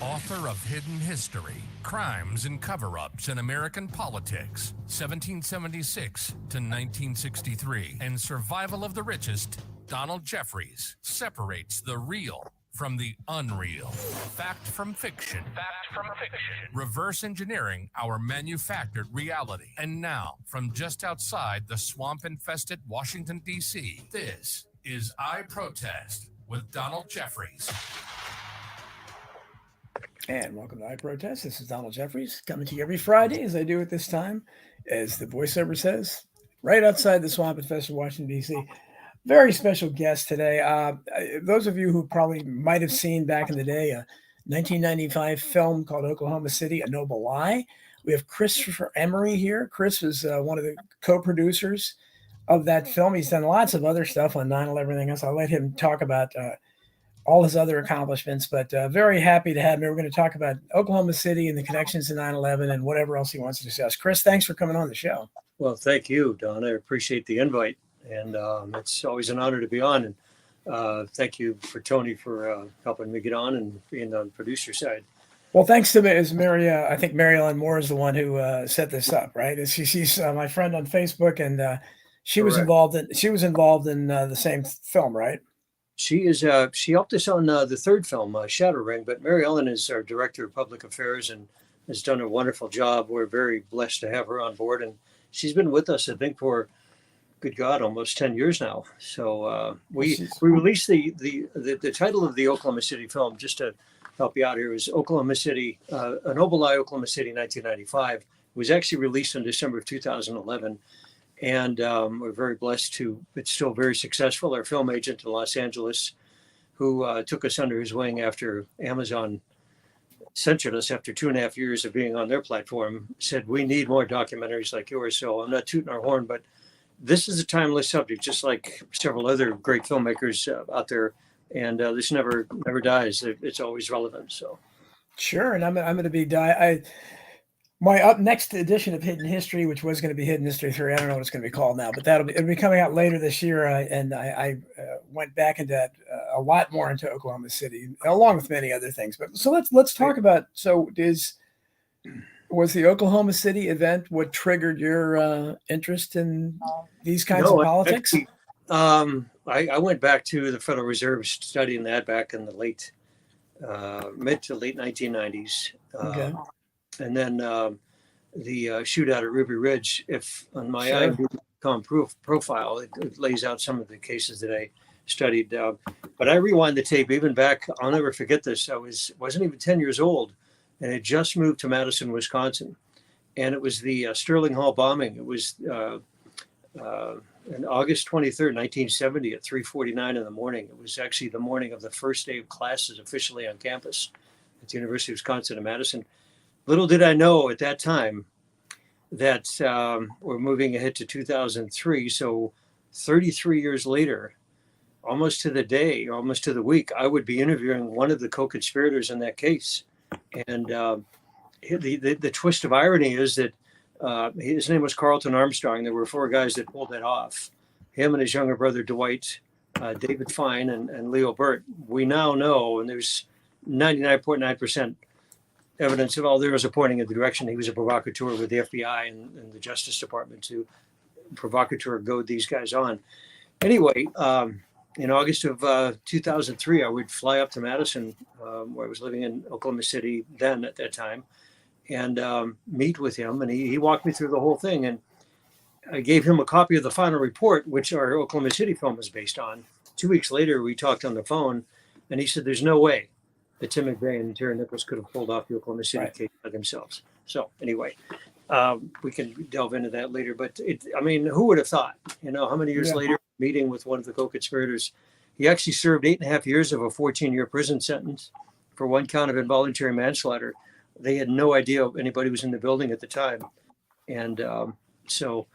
Author of Hidden History, Crimes and Cover-Ups in American Politics, 1776 to 1963, and Survival of the Richest, Donald Jeffries separates the real from the unreal. Fact from fiction. Reverse engineering our manufactured reality. And now, from just outside the swamp-infested Washington, D.C., this is I Protest with Donald Jeffries. And welcome to I Protest. This is Donald Jeffries coming to you every Friday, as I do at this time, as the voiceover says, right outside the swamp infested Washington, D.C. Very special guest today. Those of you who probably might have seen back in the day a 1995 film called Oklahoma City, A Noble Lie. We have Christopher Emery here. Chris was one of the co-producers of that film. He's done lots of other stuff on 9/11 and everything else. I'll let him talk about all his other accomplishments, but very happy to have him. We're going to talk about Oklahoma City and the connections to 9/11 and whatever else he wants to discuss. Chris, thanks for coming on the show. Well, thank you, Don. I appreciate the invite, and it's always an honor to be on. And thank you for Tony for helping me get on and being on the producer side. Well, thanks to Mary. I think Mary Ellen Moore is the one who set this up, right? She's my friend on Facebook, and she was involved in the same film, right? She is. She helped us on the third film, Shadow Ring. But Mary Ellen is our director of public affairs and has done a wonderful job. We're very blessed to have her on board, and she's been with us, I think, for good God, almost 10 years now. So we released the title of the Oklahoma City film, just to help you out here, is Oklahoma City, A Noble Lie, Oklahoma City, 1995. It was actually released in December of 2011. And we're very blessed to, it's still very successful. Our film agent in Los Angeles, who took us under his wing after Amazon censored us after 2.5 years of being on their platform, said, we need more documentaries like yours. So I'm not tooting our horn, but this is a timeless subject, just like several other great filmmakers out there. And this never dies. It's always relevant. So. Sure. And I'm going to be my next edition of Hidden History, which was going to be Hidden History 3, I don't know what it's going to be called now, but it'll be coming out later this year. And I went back into that a lot more into Oklahoma City, along with many other things. But so let's talk about. So was the Oklahoma City event what triggered your interest in these kinds of politics? Actually, I went back to the Federal Reserve studying that back in the mid to late 1990s. Okay. And then the shootout at Ruby Ridge, if on my IMDb profile, it lays out some of the cases that I studied. But I rewind the tape even back. I'll never forget this. I wasn't even 10 years old, and I just moved to Madison, Wisconsin, and it was the Sterling Hall bombing. It was on August 23rd, 1970, at 3:49 in the morning. It was actually the morning of the first day of classes officially on campus at the University of Wisconsin in Madison. Little did I know at that time that we're moving ahead to 2003. So 33 years later, almost to the day, almost to the week, I would be interviewing one of the co-conspirators in that case. And the twist of irony is that his name was Carlton Armstrong. There were 4 guys that pulled that off. Him and his younger brother, Dwight, David Fine, and Leo Burt. We now know, and there's 99.9% evidence of all there was pointing in the direction he was a provocateur with the FBI and the Justice Department to provocateur goad these guys on. Anyway, in August of 2003, I would fly up to Madison, where I was living in Oklahoma City then at that time, and meet with him. And he walked me through the whole thing. And I gave him a copy of the final report, which our Oklahoma City film was based on. 2 weeks later, we talked on the phone, and he said, there's no way that Tim McVeigh and Terry Nichols could have pulled off the Oklahoma City case by themselves. So anyway, we can delve into that later. But who would have thought, how many years later, meeting with one of the co-conspirators, he actually served 8.5 years of a 14-year prison sentence for 1 count of involuntary manslaughter. They had no idea anybody was in the building at the time. And so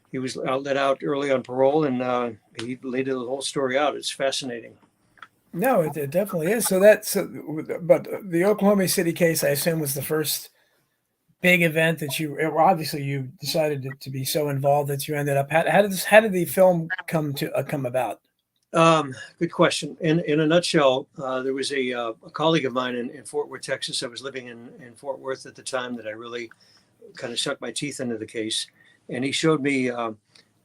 he was let out early on parole, and he laid the whole story out. It's fascinating. No, it definitely is. But the Oklahoma City case, I assume, was the first big event that obviously you decided to be so involved that you ended up. How did the film come about? Good question. In a nutshell, there was a colleague of mine in Fort Worth, Texas. I was living in Fort Worth at the time that I really kind of sunk my teeth into the case. And he showed me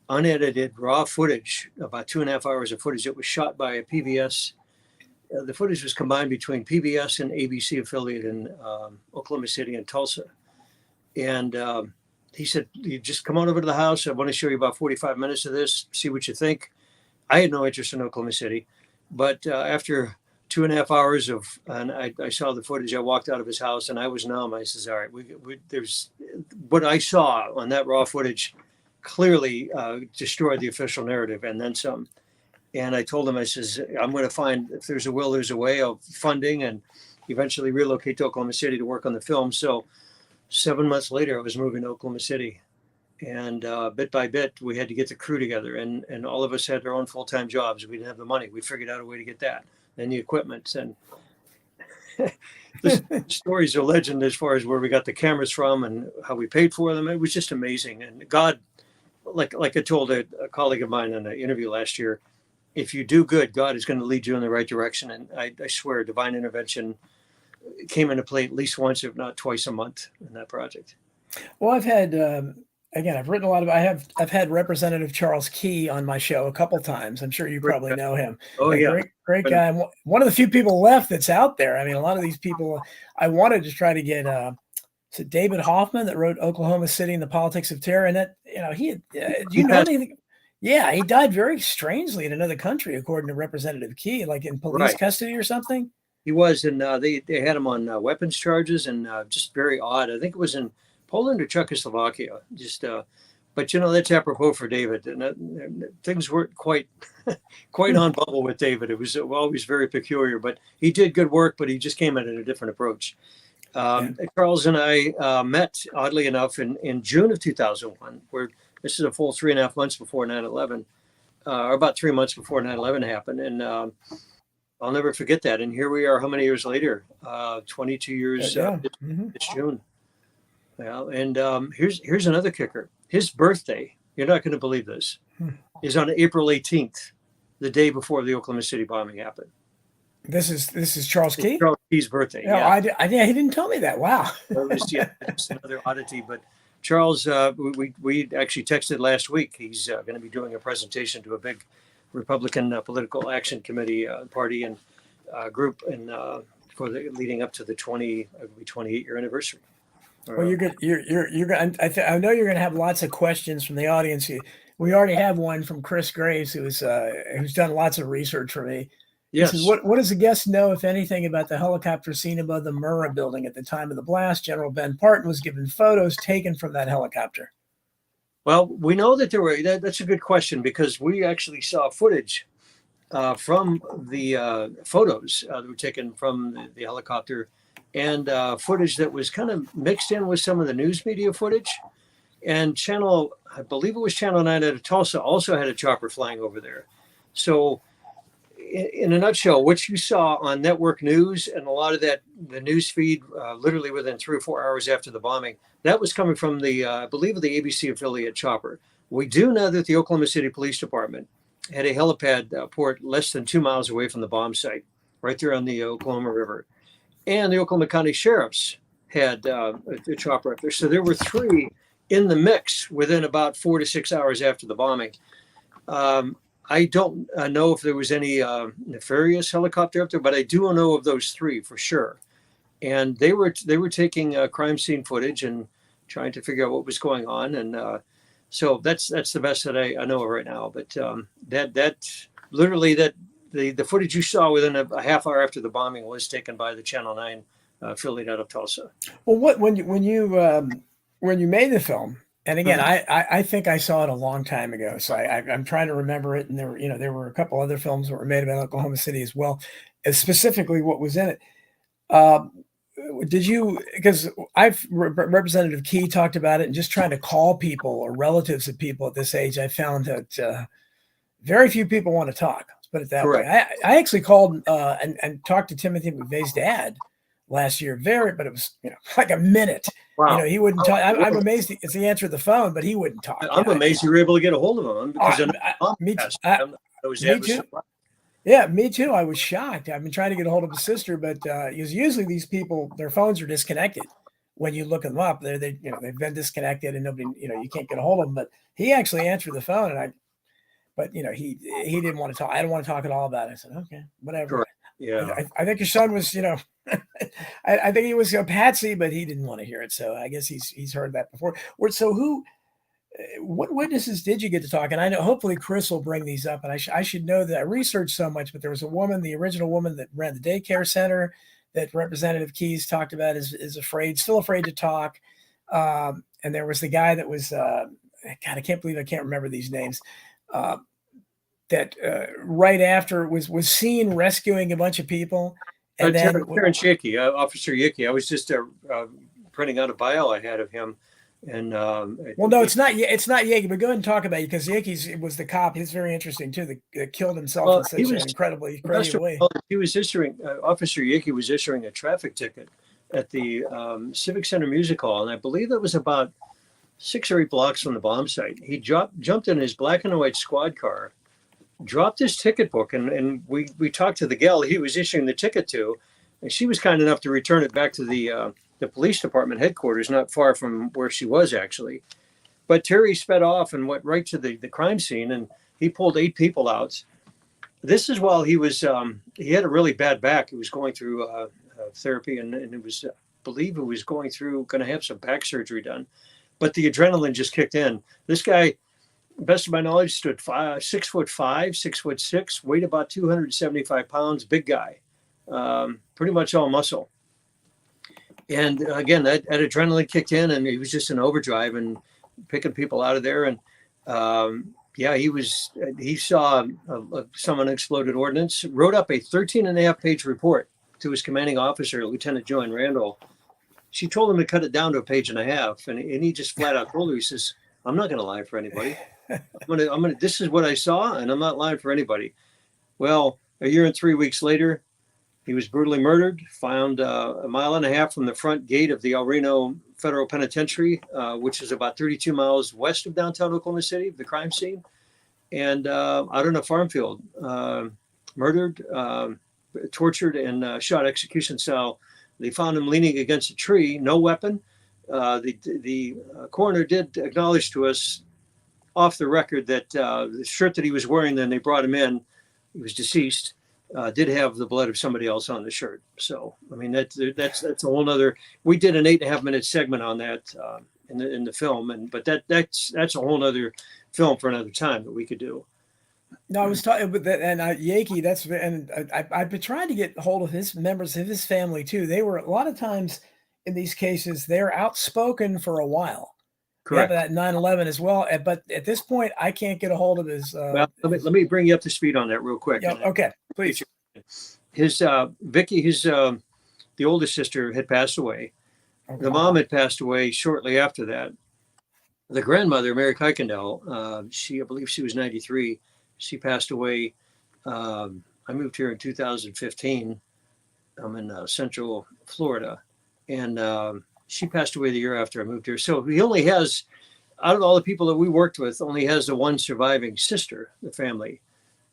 unedited raw footage, about 2.5 hours of footage that was shot by a PBS. The footage was combined between PBS and ABC affiliate in Oklahoma City and Tulsa. And he said, "You just come on over to the house. I want to show you about 45 minutes of this, see what you think." I had no interest in Oklahoma City, but after 2.5 hours and I saw the footage, I walked out of his house and I was numb. I says, "All right, there's what I saw on that raw footage clearly destroyed the official narrative and then some." And I told him, I says, "I'm going to find, if there's a will, there's a way of funding and eventually relocate to Oklahoma City to work on the film." So 7 months later, I was moving to Oklahoma City. And bit by bit, we had to get the crew together, and all of us had our own full-time jobs. We didn't have the money. We figured out a way to get that and the equipment. And the stories are legend as far as where we got the cameras from and how we paid for them. It was just amazing. And God, like I told a colleague of mine in an interview last year, if you do good, God is going to lead you in the right direction. And I swear, divine intervention came into play at least once, if not twice a month in that project. Well, I've had again, I've written a lot of. I've had Representative Charles Key on my show a couple times. I'm sure you probably know him. Oh yeah, great guy. And one of the few people left that's out there. I mean, a lot of these people. I wanted to try to get. Is it David Hoffman that wrote Oklahoma City and the Politics of Terror? And that he had. Do you know anything? Yeah, he died very strangely in another country, according to Representative Key, like in police custody or something. He was, and they had him on weapons charges, and just very odd. I think it was in Poland or Czechoslovakia. Just, but that's apropos for David. And things weren't quite on bubble with David. It was always very peculiar. But he did good work, but he just came at it a different approach. Charles and I met, oddly enough, in June of 2001, where this is a full 3.5 months before 9/11, or about 3 months before 9/11 happened. And I'll never forget that. And here we are, how many years later? 22 years this June. Well, and here's another kicker. His birthday, you're not going to believe this, is on April 18th, the day before the Oklahoma City bombing happened. This is Charles Key? Charles Key's birthday. No, yeah. he didn't tell me that. Wow. It's another oddity. But Charles, we actually texted last week. He's going to be doing a presentation to a big Republican Political Action Committee party and group, and for the leading up to the 28-year anniversary. Well, you're good. You're going. I know you're going to have lots of questions from the audience. We already have one from Chris Graves, who's done lots of research for me. Yes. He says, what does the guest know, if anything, about the helicopter seen above the Murrah building at the time of the blast? General Ben Parton was given photos taken from that helicopter. Well, we know that there were. That's a good question, because we actually saw footage from the photos that were taken from the helicopter, and footage that was kind of mixed in with some of the news media footage. And I believe it was Channel 9 out of Tulsa, also had a chopper flying over there. So in a nutshell, what you saw on network news and a lot of that, the news feed, literally within 3 or 4 hours after the bombing, that was coming from I believe, the ABC affiliate chopper. We do know that the Oklahoma City Police Department had a helipad port less than 2 miles away from the bomb site, right there on the Oklahoma River. And the Oklahoma County Sheriffs had a chopper up there. So there were 3 in the mix within about 4 to 6 hours after the bombing. I don't know if there was any nefarious helicopter up there, but I do know of those 3 for sure. And they were taking crime scene footage and trying to figure out what was going on. And so that's the best that I know of right now. But the footage you saw within a half hour after the bombing was taken by the Channel 9 affiliate out of Tulsa. Well, when you made the film, and again, I think I saw it a long time ago, so I'm trying to remember it. And there were a couple other films that were made about Oklahoma City as well, specifically what was in it. Did you? Because Representative Key talked about it, and just trying to call people or relatives of people at this age, I found that very few people want to talk. Let's put it that way. I actually called and talked to Timothy McVeigh's dad last year, but it was like a minute. Wow. He wouldn't talk. I'm amazed he answered the phone, but he wouldn't talk. I'm amazed you were able to get a hold of him, because me too. Yeah, me too. I was shocked. I've been trying to get a hold of his sister, but because usually these people, their phones are disconnected. When you look them up, they've been disconnected and nobody, you can't get a hold of them. But he actually answered the phone, but he didn't want to talk. I don't want to talk at all about it. I said, okay, whatever. Correct. Yeah. I think his son was, I think he was a patsy, but he didn't want to hear it. So I guess he's heard that before. So what witnesses did you get to talk? And I know hopefully Chris will bring these up. And I should know that I researched so much, but there was a woman, the original woman that ran the daycare center that Representative Keyes talked about is still afraid to talk. And there was the guy that was, God, I can't believe I can't remember these names. That right after was seen rescuing a bunch of people. And then Terrence Yickey, Officer Yickey. I was just printing out a bio I had of him. And well, no, it's not Yickey, but go ahead and talk about it because Yickey was the cop. He's very interesting too. That killed himself in such an incredibly crazy way. He was issuing Officer Yickey was issuing a traffic ticket at the Civic Center Music Hall, and I believe that was about 6 or 8 blocks from the bomb site. He jumped in his black and white squad car, dropped his ticket book, and we talked to the gal he was issuing the ticket to, and she was kind enough to return it back to the police department headquarters, not far from where she was actually. But Terry sped off and went right to the crime scene, and he pulled 8 people out. This is while he was, he had a really bad back. He was going through therapy, and it was, I believe he was going to have some back surgery done. But the adrenaline just kicked in. This guy, best of my knowledge, stood 6'5", 6'6", weighed about 275 pounds, big guy, pretty much all muscle. And again, that adrenaline kicked in, and he was just in overdrive and picking people out of there. And he saw some unexploded ordnance, wrote up a 13.5-page report to his commanding officer, Lieutenant Joanne Randall. She told him to cut it down to 1.5 pages, and he just flat out told her, he says, "I'm not going to lie for anybody. This is what I saw, and I'm not lying for anybody." Well, a year and 3 weeks later, he was brutally murdered, found 1.5 miles from the front gate of the El Reno Federal Penitentiary, which is about 32 miles west of downtown Oklahoma City, the crime scene, and out in a farm field, murdered, tortured, and shot execution style. They found him leaning against a tree, no weapon. The coroner did acknowledge to us off the record that the shirt that he was wearing, then they brought him in, he was deceased, did have the blood of somebody else on the shirt. So, I mean, that's a whole nother, we did an 8.5-minute segment on that in the film, but that's a whole nother film for another time that we could do. No, I was talking with that, and Yickey. I've been trying to get hold of his members of his family too. They were a lot of times in these cases they're outspoken for a while. Correct. Yeah, that 9/11 as well. But at this point, I can't get a hold of his. Well, let me bring you up to speed on that real quick. Yeah, okay, please. His Vicky, the oldest sister, had passed away. Okay. The mom had passed away shortly after that. The grandmother, Mary Kuykendall, I believe she was 93. She passed away. I moved here in 2015. I'm in Central Florida, and she passed away the year after I moved here. So he only has, out of all the people that we worked with, only has the one surviving sister, the family.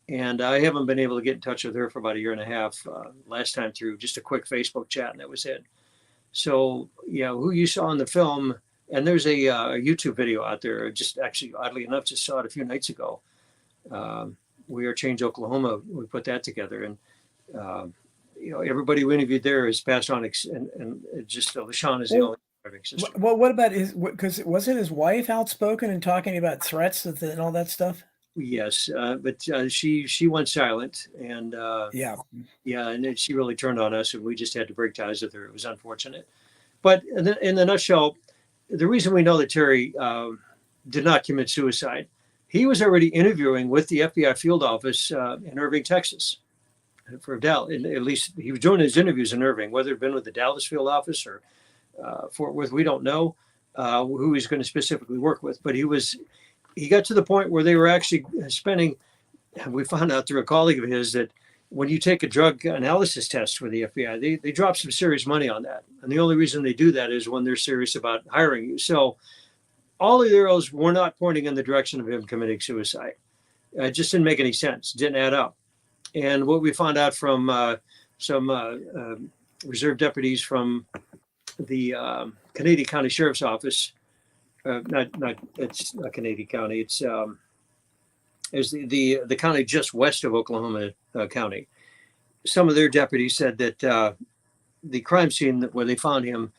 And I haven't been able to get in touch with her for about 1.5 years. Last time through just a quick Facebook chat, and that was it. So, yeah, who you saw in the film, and there's a YouTube video out there, just actually, oddly enough, just saw it a few nights ago. We Are Change Oklahoma, we put that together. And, everybody we interviewed there has passed on, and just LaShawn is the only surviving sister. Well, what about because wasn't his wife outspoken and talking about threats and all that stuff? Yes, but she went silent, and and she really turned on us, and we just had to break ties with her. It was unfortunate, but in the nutshell, the reason we know that Terry did not commit suicide, he was already interviewing with the FBI field office in Irving, Texas, for Dallas. At least he was doing his interviews in Irving, whether it had been with the Dallas field office or Fort Worth, we don't know who he's going to specifically work with, but he got to the point where they were actually spending, we found out through a colleague of his that when you take a drug analysis test for the FBI, they drop some serious money on that. And the only reason they do that is when they're serious about hiring you. So all of the arrows were not pointing in the direction of him committing suicide. It just didn't make any sense. Didn't add up. And what we found out from some reserve deputies from the Canadian County Sheriff's Office, it's not Canadian County, it's the county just west of Oklahoma County. Some of their deputies said that the crime scene where they found him,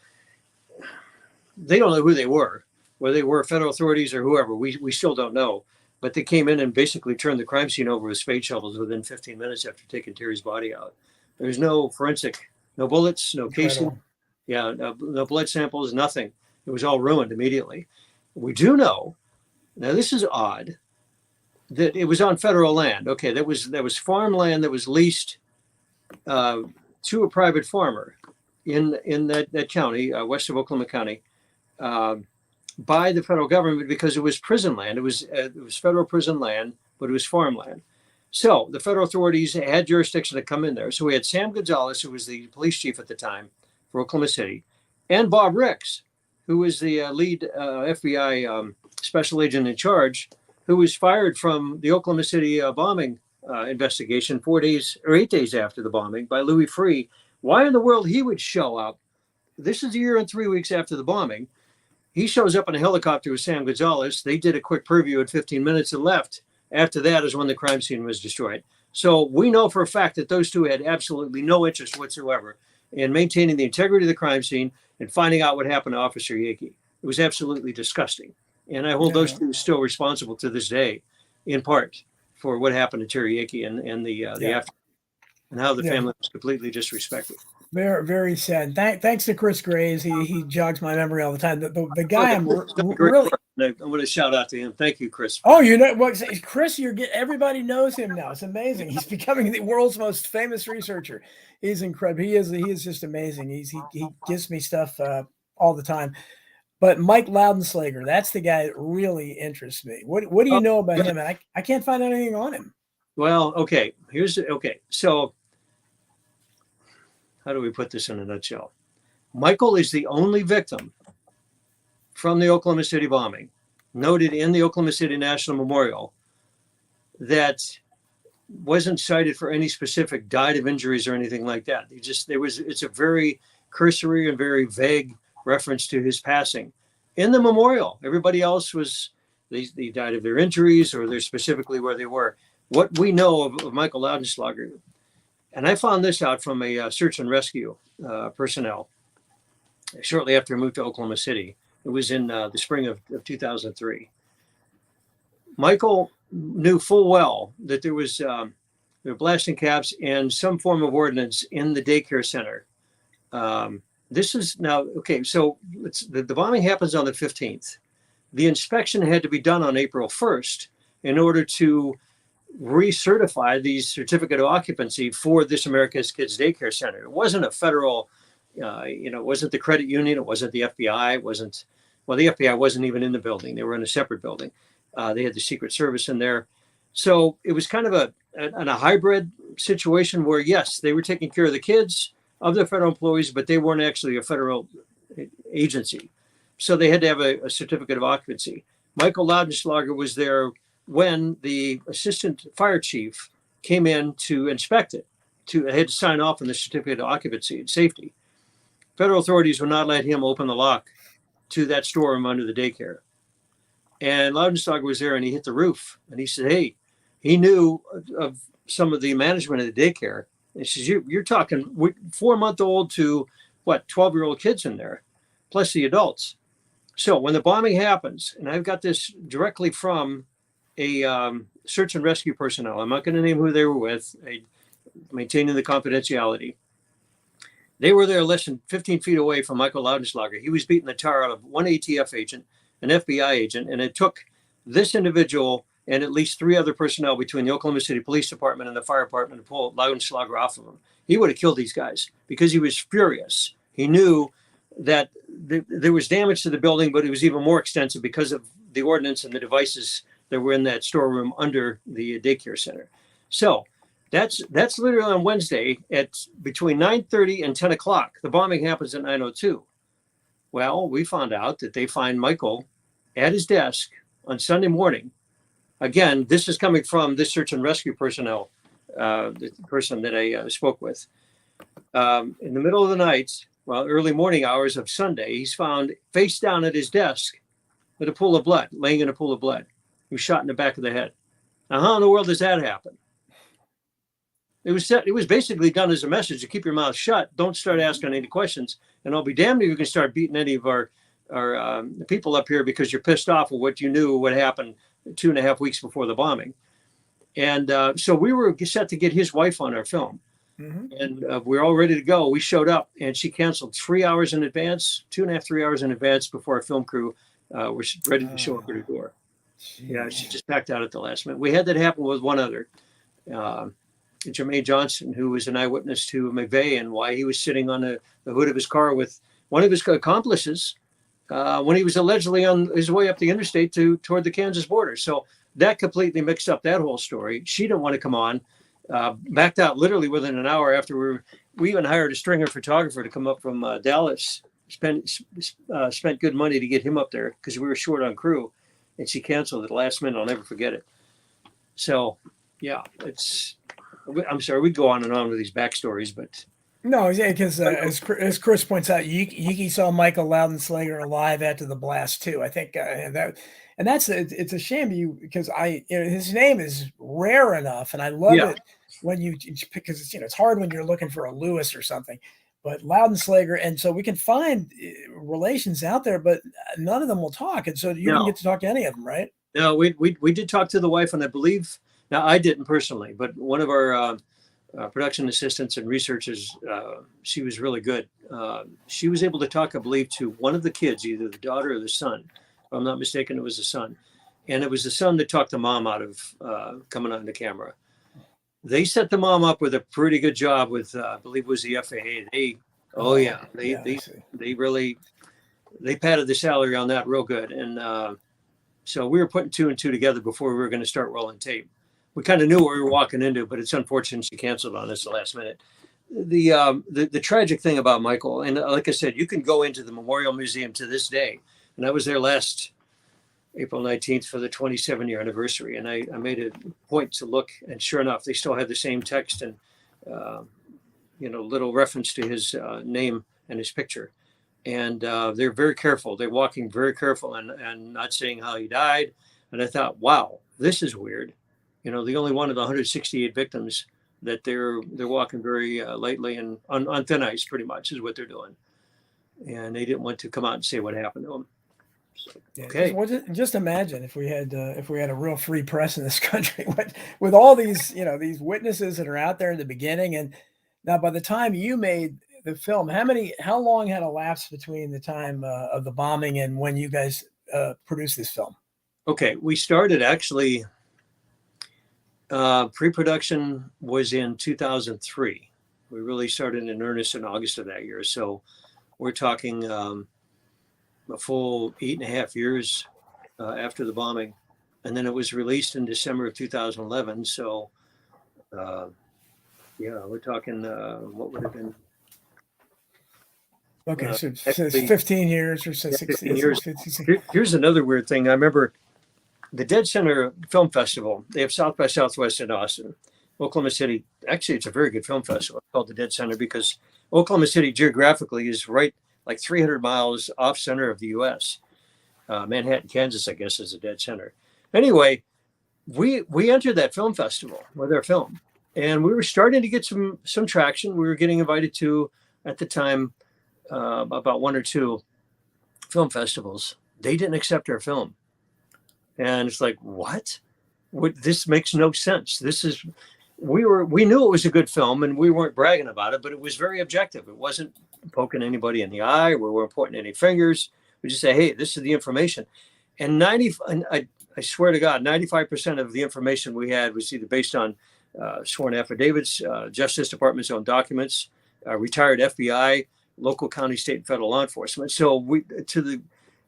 they don't know who they were, whether they were federal authorities or whoever. We still don't know. But they came in and basically turned the crime scene over with spade shovels within 15 minutes after taking Terry's body out. There's no forensic, no bullets, no casing, no blood samples, nothing. It was all ruined immediately. We do know, now this is odd, that it was on federal land. Okay, that was farmland that was leased to a private farmer in that county, west of Oklahoma County, by the federal government because it was prison land. It was federal prison land, but it was farmland. So the federal authorities had jurisdiction to come in there. So we had Sam Gonzalez, who was the police chief at the time for Oklahoma City, and Bob Ricks, who was the lead FBI special agent in charge, who was fired from the Oklahoma City bombing investigation 8 days after the bombing by Louis Freeh. Why in the world he would show up? This is a year and 3 weeks after the bombing. He shows up in a helicopter with Sam Gonzalez. They did a quick preview in 15 minutes and left. After that is when the crime scene was destroyed. So we know for a fact that those two had absolutely no interest whatsoever in maintaining the integrity of the crime scene and finding out what happened to Officer Yakey. It was absolutely disgusting. And I hold those two still responsible to this day, in part, for what happened to Terry Yakey and the after, and how the family was completely disrespected. Very, very sad. Thanks to Chris Graves. He jogs my memory all the time. The guy I'm really. I'm going to shout out to him. Thank you, Chris. Oh, you know what, Chris? Everybody knows him now. It's amazing. He's becoming the world's most famous researcher. He's incredible. He is just amazing. He gives me stuff all the time. But Mike Loudenslager, that's the guy that really interests me. What do you know about him? And I can't find anything on him. Well, okay. So how do we put this in a nutshell? Michael is the only victim from the Oklahoma City bombing, noted in the Oklahoma City National Memorial, that wasn't cited for any specific died of injuries or anything like that. It's a very cursory and very vague reference to his passing. In the memorial, everybody else was, they died of their injuries or they're specifically where they were. What we know of Michael Loudenslager, and I found this out from a search and rescue personnel shortly after I moved to Oklahoma City. It was in the spring of 2003. Michael knew full well that there were blasting caps and some form of ordnance in the daycare center. This is now, okay, so the bombing happens on the 15th. The inspection had to be done on April 1st in order to recertify the certificate of occupancy for this America's Kids Daycare Center. It wasn't a federal, it wasn't the credit union, it wasn't the FBI, the FBI wasn't even in the building. They were in a separate building. They had the Secret Service in there. So it was kind of a hybrid situation where, yes, they were taking care of the kids of the federal employees, but they weren't actually a federal agency. So they had to have a certificate of occupancy. Michael Loudenslager was there when the assistant fire chief came in to inspect it. Had to sign off on the certificate of occupancy and safety. Federal authorities would not let him open the lock to that storeroom under the daycare. And Loudenslager was there and he hit the roof and he said, hey, he knew of some of the management of the daycare. He says, you're talking 4-month-old to 12-year-old kids in there, plus the adults. So when the bombing happens, and I've got this directly from a search and rescue personnel, I'm not going to name who they were with, maintaining the confidentiality. They were there less than 15 feet away from Michael Loudenslager. He was beating the tar out of one ATF agent, an FBI agent, and it took this individual and at least 3 other personnel between the Oklahoma City Police Department and the fire department to pull Loudenslager off of him. He would have killed these guys because he was furious. He knew that there was damage to the building, but it was even more extensive because of the ordnance and the devices that were in that storeroom under the daycare center. So that's literally on Wednesday at between 9:30 and 10 o'clock. The bombing happens at 9:02. Well, we found out that they find Michael at his desk on Sunday morning. Again, this is coming from this search and rescue personnel the person that I spoke with. In the middle of the night, well, early morning hours of Sunday, he's found face down at his desk with a pool of blood, laying in a pool of blood. He was shot in the back of the head. Now, how in the world does that happen? It was basically done as a message to keep your mouth shut. Don't start asking any questions, and I'll be damned if you can start beating any of our people up here because you're pissed off of what you knew what happened 2.5 weeks before the bombing. And so we were set to get his wife on our film, and we were all ready to go. We showed up, and she canceled 3 hours in advance, 2.5, 3 hours in advance before our film crew were ready to show up at her door. Yeah, she just backed out at the last minute. We had that happen with one other. Jermaine Johnson, who was an eyewitness to McVeigh and why he was sitting on the hood of his car with one of his accomplices when he was allegedly on his way up the interstate toward the Kansas border. So that completely mixed up that whole story. She didn't want to come on, backed out literally within an hour after we even hired a stringer photographer to come up from Dallas, spent good money to get him up there because we were short on crew, and she canceled at the last minute. I'll never forget it. So, yeah, I'm sorry, we go on and on with these backstories, but no, yeah, because as Chris points out, Yiki saw Michael Loudenslager alive after the blast too. I think it's a shame because his name is rare enough, and I love it when because it's hard when you're looking for a Lewis or something, but Loudenslager, and so we can find relations out there, but none of them will talk, and so you didn't get to talk to any of them, right? No, we did talk to the wife, and I believe. Now, I didn't personally, but one of our production assistants and researchers, she was really good. She was able to talk, I believe, to one of the kids, either the daughter or the son. If I'm not mistaken, it was the son. And it was the son that talked the mom out of coming on the camera. They set the mom up with a pretty good job with, I believe it was the FAA. They padded the salary on that real good. And so we were putting 2 and 2 together before we were going to start rolling tape. We kind of knew what we were walking into, but it's unfortunate she canceled on us the last minute. The tragic thing about Michael, and like I said, you can go into the Memorial Museum to this day, and I was there last April 19th for the 27-year anniversary, and I made a point to look, and sure enough, they still had the same text and little reference to his name and his picture, and they're very careful. They're walking very careful and not saying how he died. And I thought, wow, this is weird. The only one of the 168 victims that they're walking very lightly and on thin ice, pretty much, is what they're doing. And they didn't want to come out and say what happened to him. So, okay. Just imagine if we had a real free press in this country with all these these witnesses that are out there in the beginning. And now, by the time you made the film, how long had elapsed between the time of the bombing and when you guys produced this film? Okay, we started actually. Pre-production was in 2003. We really started in earnest in August of that year. So we're talking a full 8.5 years after the bombing. And then it was released in December of 2011. So, we're talking, what would have been? Okay, so 15 years or so, 16 years. Here's another weird thing. I remember the Dead Center Film Festival. They have South by Southwest in Austin. Oklahoma City, actually, it's a very good film festival. It's called the Dead Center because Oklahoma City geographically is right like 300 miles off center of the U.S. Manhattan, Kansas, I guess, is the Dead Center. Anyway, we entered that film festival with our film, and we were starting to get some traction. We were getting invited to, at the time, about 1 or 2 film festivals. They didn't accept our film. And it's like, what? This makes no sense. We knew it was a good film, and we weren't bragging about it, but it was very objective. It wasn't poking anybody in the eye. We weren't pointing any fingers. We just say, hey, this is the information. And I swear to God, 95% of the information we had was either based on sworn affidavits, Justice Department's own documents, retired FBI, local, county, state, and federal law enforcement. So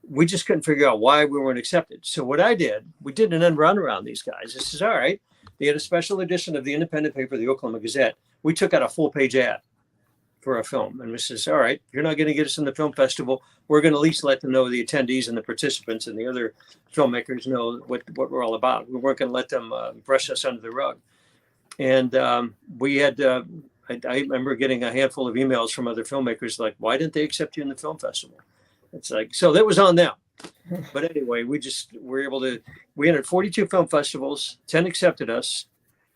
we just couldn't figure out why we weren't accepted. So what I did, we did an end run around these guys. This is all right. They had a special edition of the independent paper, the Oklahoma Gazette. We took out a full-page ad for our film. And we says, all right, you're not going to get us in the film festival. We're going to at least let them know, the attendees and the participants and the other filmmakers know what we're all about. We weren't going to let them brush us under the rug. And we had, I remember getting a handful of emails from other filmmakers like, why didn't they accept you in the film festival? It's like, so that was on them. But anyway, we were able to, we entered 42 film festivals, 10 accepted us.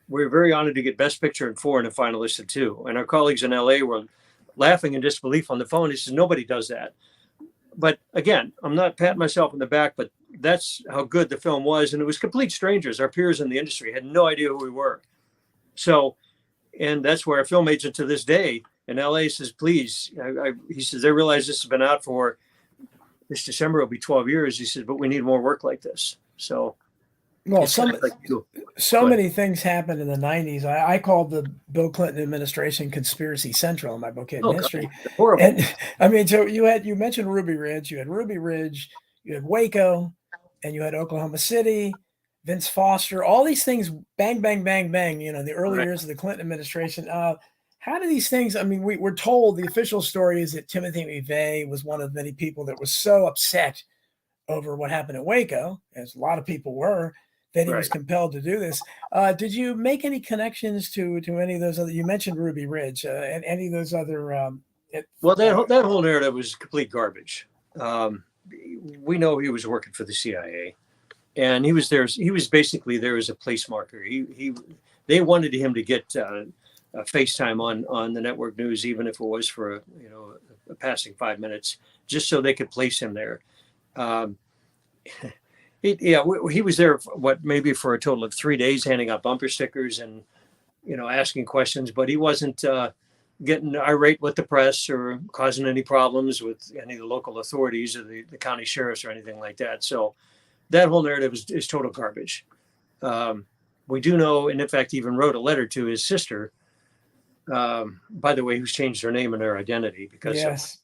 We were very honored to get Best Picture in 4 and a finalist in 2. And our colleagues in LA were laughing in disbelief on the phone. He says, nobody does that. But again, I'm not patting myself on the back, but that's how good the film was. And it was complete strangers. Our peers in the industry had no idea who we were. So, and that's where our film agent to this day in LA says, please, he says, they realize this has been out for this December, it'll be 12 years. He said, but we need more work like this. So, Well, it's kind of like, so many things happened in the 90s. I called the Bill Clinton administration conspiracy central in my book, Hidden History. horrible. And I mean, so you mentioned Ruby Ridge, you had Waco, and you had Oklahoma City, Vince Foster, all these things, bang, bang, bang, bang, you know, the early years of the Clinton administration. How do these things, I mean, we're told the official story is that Timothy McVeigh was one of many people that was so upset over what happened in Waco, as a lot of people were, that he was compelled to do this. Did you make any connections to any of those other, you mentioned Ruby Ridge, and any of those other? Well, that whole narrative was complete garbage. We know he was working for the CIA, and he was there. He was basically there as a place marker. They wanted him to get FaceTime on the network news, even if it was for a passing 5 minutes, just so they could place him there. He was there maybe for a total of 3 days, handing out bumper stickers and asking questions, but he wasn't getting irate with the press or causing any problems with any of the local authorities or the county sheriffs or anything like that. So that whole narrative is total garbage. We do know, and in fact, he even wrote a letter to his sister, by the way, who's changed her name and her identity because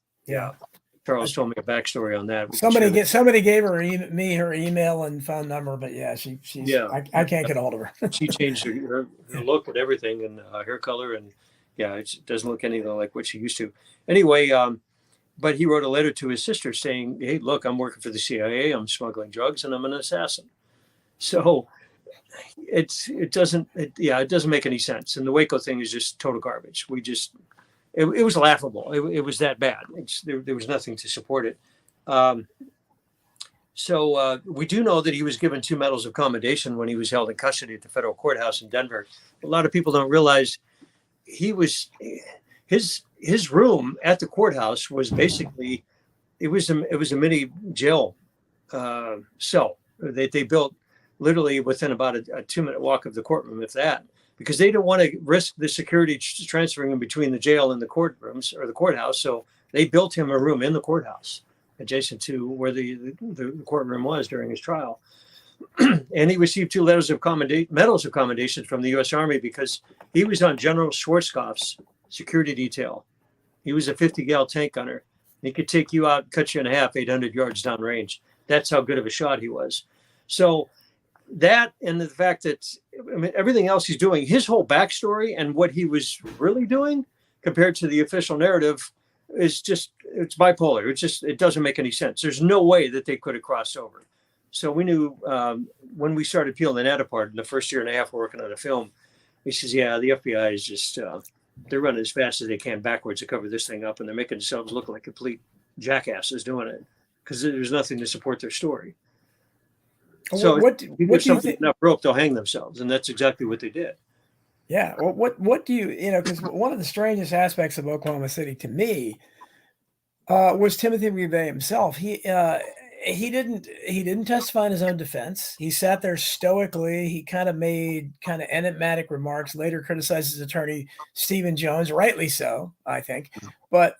Charles told me a backstory on that. Somebody gave her her email and phone number, but I can't get a hold of her. She changed her look and everything, and hair color, and it doesn't look anything like what she used to. Anyway, but he wrote a letter to his sister saying, "Hey, look, I'm working for the CIA. I'm smuggling drugs, and I'm an assassin." So it doesn't make any sense. And the Waco thing is just total garbage. It was laughable. It was that bad. There was nothing to support it. So we do know that he was given 2 medals of commendation when he was held in custody at the federal courthouse in Denver. A lot of people don't realize his room at the courthouse was basically it was a mini jail cell that they built literally within about a 2-minute walk of the courtroom, if that. Because they don't want to risk the security transferring him between the jail and the courtrooms or the courthouse. So they built him a room in the courthouse adjacent to where the courtroom was during his trial. And he received 2 medals of commendation from the U.S. Army because he was on General Schwarzkopf's security detail. He was a 50-gal tank gunner. He could take you out, cut you in half, 800 yards downrange. That's how good of a shot he was. So that, and the fact that, everything else he's doing, his whole backstory and what he was really doing compared to the official narrative is it's bipolar. It doesn't make any sense. There's no way that they could have crossed over. So we knew when we started peeling that apart in the first year and a half working on a film, he says, the FBI is just, they're running as fast as they can backwards to cover this thing up, and they're making themselves look like complete jackasses doing it because there's nothing to support their story. So what do you think? Enough rope, they'll hang themselves, and that's exactly what they did. Yeah. Well, what do you because one of the strangest aspects of Oklahoma City to me was Timothy McVeigh himself. He didn't testify in his own defense. He sat there stoically. He kind of made enigmatic remarks. Later criticized his attorney Stephen Jones, rightly so, I think. But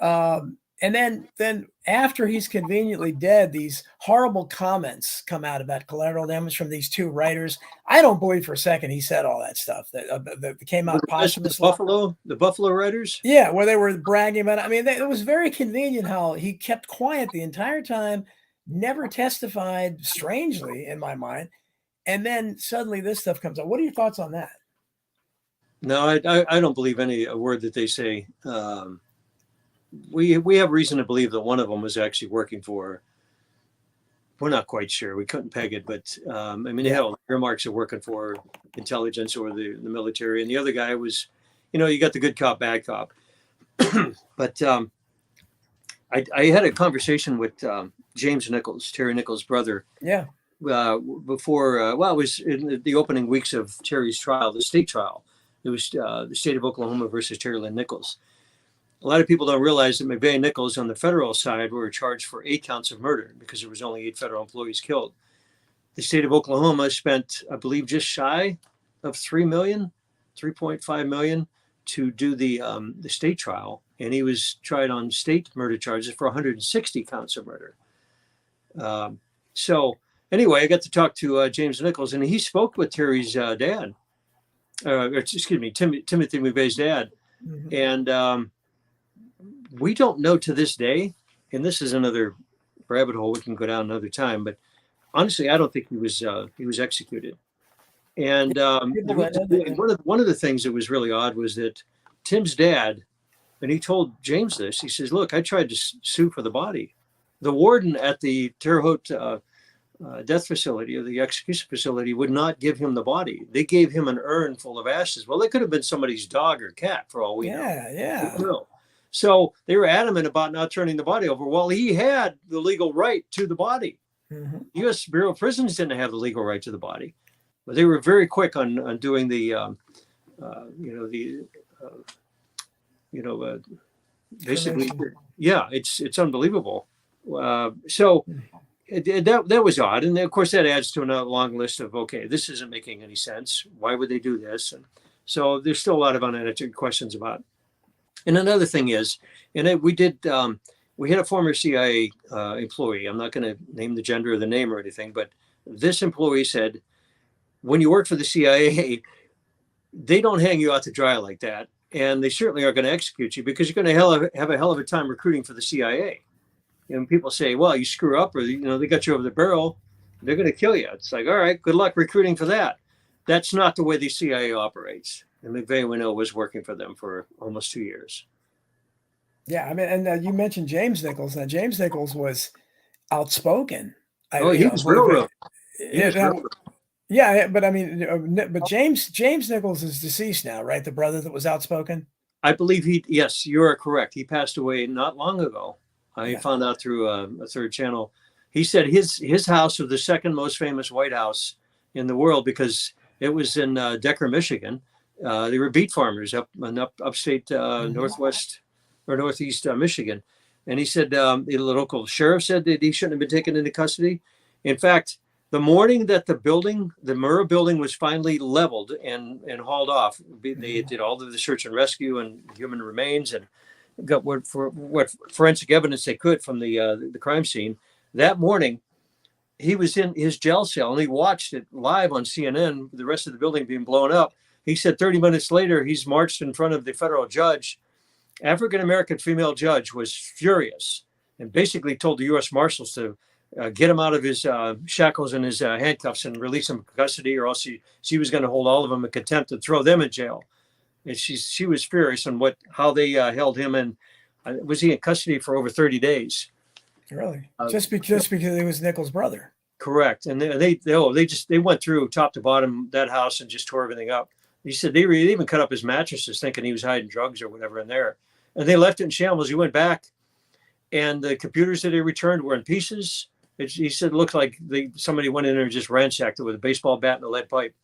and then after he's conveniently dead, these horrible comments come out about collateral damage from these 2 writers. I don't believe for a second he said all that stuff that came out posthumously. The Buffalo writers? Yeah, where they were bragging about it. I mean, it was very convenient how he kept quiet the entire time, never testified, strangely, in my mind. And then suddenly this stuff comes out. What are your thoughts on that? No, I don't believe a word that they say. We have reason to believe that one of them was actually working for we're not quite sure. We couldn't peg it, but I mean, they had all the earmarks of working for intelligence or the military. And the other guy was, you got the good cop, bad cop. But I had a conversation with James Nichols, Terry Nichols' brother. Yeah. Before, it was in the opening weeks of Terry's trial, the state trial. It was the state of Oklahoma versus Terry Lynn Nichols. A lot of people don't realize that McVeigh and Nichols on the federal side were charged for 8 counts of murder because there was only 8 federal employees killed. The state of Oklahoma spent, I believe, just shy of $3.5 million to do the state trial. And he was tried on state murder charges for 160 counts of murder. So anyway, I got to talk to James Nichols, and he spoke with Terry's dad, Timothy McVeigh's dad. Mm-hmm. And we don't know to this day, and this is another rabbit hole we can go down another time, but honestly, I don't think he was executed. And one of the things that was really odd was that Tim's dad, and he told James this, he says, look, I tried to sue for the body. The warden at the Terre Haute death facility, or the execution facility, would not give him the body. They gave him an urn full of ashes. Well, it could have been somebody's dog or cat for all we know. Yeah. So they were adamant about not turning the body over. Well, he had the legal right to the body. Mm-hmm. U.S. Bureau of Prisons didn't have the legal right to the body, but they were very quick on doing basically, yeah, it's unbelievable. So that was odd, and of course that adds to a long list of, okay, this isn't making any sense. Why would they do this? And so there's still a lot of unanswered questions about. And another thing is, and we had a former CIA employee. I'm not going to name the gender or the name or anything, but this employee said, when you work for the CIA, they don't hang you out to dry like that. And they certainly are going to execute you because you're going to have a hell of a time recruiting for the CIA. And people say, well, you screw up or, they got you over the barrel, they're going to kill you. It's like, all right, good luck recruiting for that. That's not the way the CIA operates. And McVeigh, we know, was working for them for almost 2 years. Yeah, I mean, and you mentioned James Nichols. Now, James Nichols was outspoken. He was railroad. Yeah, but I mean, but James Nichols is deceased now, right? The brother that was outspoken. I believe yes, you are correct. He passed away not long ago. I found out through a third channel. He said his house was the second most famous White House in the world because it was in Decker, Michigan. They were beet farmers up in upstate northwest or northeast Michigan. And he said the local sheriff said that he shouldn't have been taken into custody. In fact, the morning that the Murrah building was finally leveled and hauled off, they did all of the search and rescue and human remains and got what forensic evidence they could from the crime scene. That morning, he was in his jail cell and he watched it live on CNN, the rest of the building being blown up. He said 30 minutes later, he's marched in front of the federal judge. African-American female judge was furious and basically told the U.S. Marshals to get him out of his shackles and his handcuffs and release him from custody, or else she was going to hold all of them in contempt and throw them in jail. And she was furious on how they held him, and was he in custody for over 30 days? Really? Just because he was Nichols' brother? Correct. And they went through top to bottom that house and just tore everything up. He said they even cut up his mattresses thinking he was hiding drugs or whatever in there. And they left it in shambles. He went back and the computers that he returned were in pieces. He said it looked like somebody went in there and just ransacked it with a baseball bat and a lead pipe.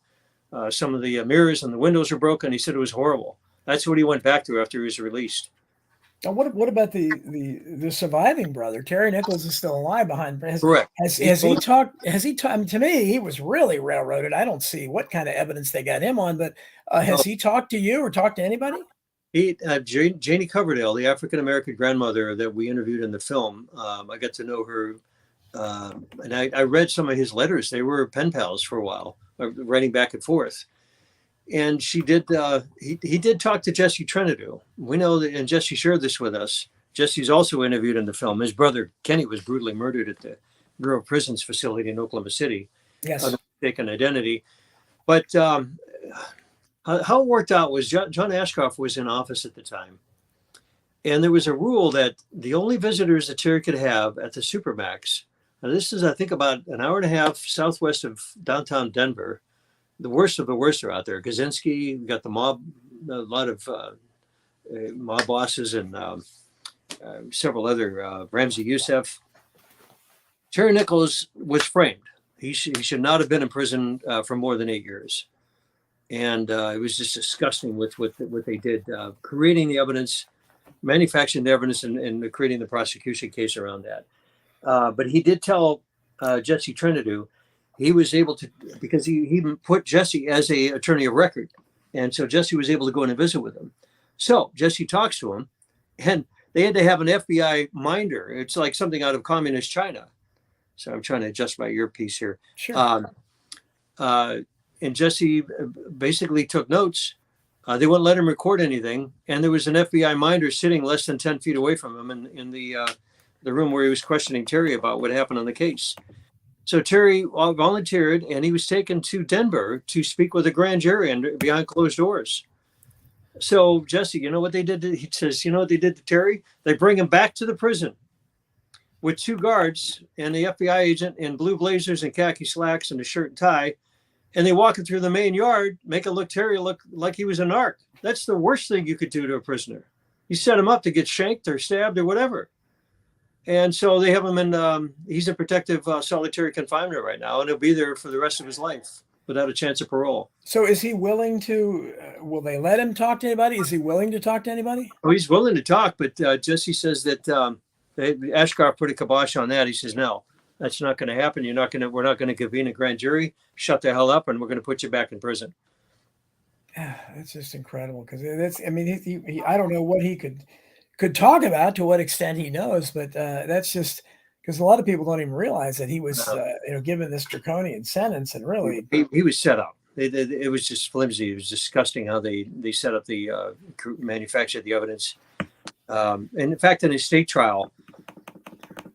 Some of the mirrors and the windows were broken. He said it was horrible. That's what he went back to after he was released. Now, what about the surviving brother? Terry Nichols is still alive behind. Correct. Has he talked? I mean, to me, he was really railroaded. I don't see what kind of evidence they got him on, but has he talked to you or talked to anybody? Janie Coverdale, the African-American grandmother that we interviewed in the film, I got to know her, and I read some of his letters. They were pen pals for a while, writing back and forth. And she did. He did talk to Jesse Trenido. We know that, and Jesse shared this with us. Jesse's also interviewed in the film. His brother Kenny was brutally murdered at the Bureau of Prisons facility in Oklahoma City. Yes, under mistaken identity. But how it worked out was John Ashcroft was in office at the time, and there was a rule that the only visitors that Terry could have at the Supermax Now, this is, I think, about an hour and a half southwest of downtown Denver. The worst of the worst are out there. Kaczynski, we got the mob, a lot of mob bosses, and several other, Ramsey Youssef. Terry Nichols was framed. He should not have been in prison for more than 8 years. And it was just disgusting with what they did, creating the evidence, manufacturing the evidence, and creating the prosecution case around that. But he did tell Jesse Trinidad he was able to, because he put Jesse as a attorney of record. And so Jesse was able to go in and visit with him. So Jesse talks to him, and they had to have an FBI minder. It's like something out of communist China. So I'm trying to adjust my earpiece here. Sure. And Jesse basically took notes. They wouldn't let him record anything. And there was an FBI minder sitting less than 10 feet away from him in the room where he was questioning Terry about what happened on the case. So Terry volunteered, and he was taken to Denver to speak with a grand jury and behind closed doors. So Jesse, you know what they did? He says, you know what they did to Terry? They bring him back to the prison with 2 guards and the FBI agent in blue blazers and khaki slacks and a shirt and tie. And they walk him through the main yard, make Terry look like he was a narc. That's the worst thing you could do to a prisoner. You set him up to get shanked or stabbed or whatever. And so they have him in, he's in protective solitary confinement right now, and he'll be there for the rest of his life without a chance of parole. So is he willing to, will they let him talk to anybody? Is he willing to talk to anybody? Oh, he's willing to talk, but Jesse says that Ashcroft put a kibosh on that. He says, no, that's not going to happen. We're not going to convene a grand jury, shut the hell up, and we're going to put you back in prison. That's just incredible, because I mean, I don't know what he could talk about, to what extent he knows, but that's just because a lot of people don't even realize that he was, given this draconian sentence, and really he was set up. It was just flimsy. It was disgusting how they set up the manufactured the evidence. And in fact, in his state trial,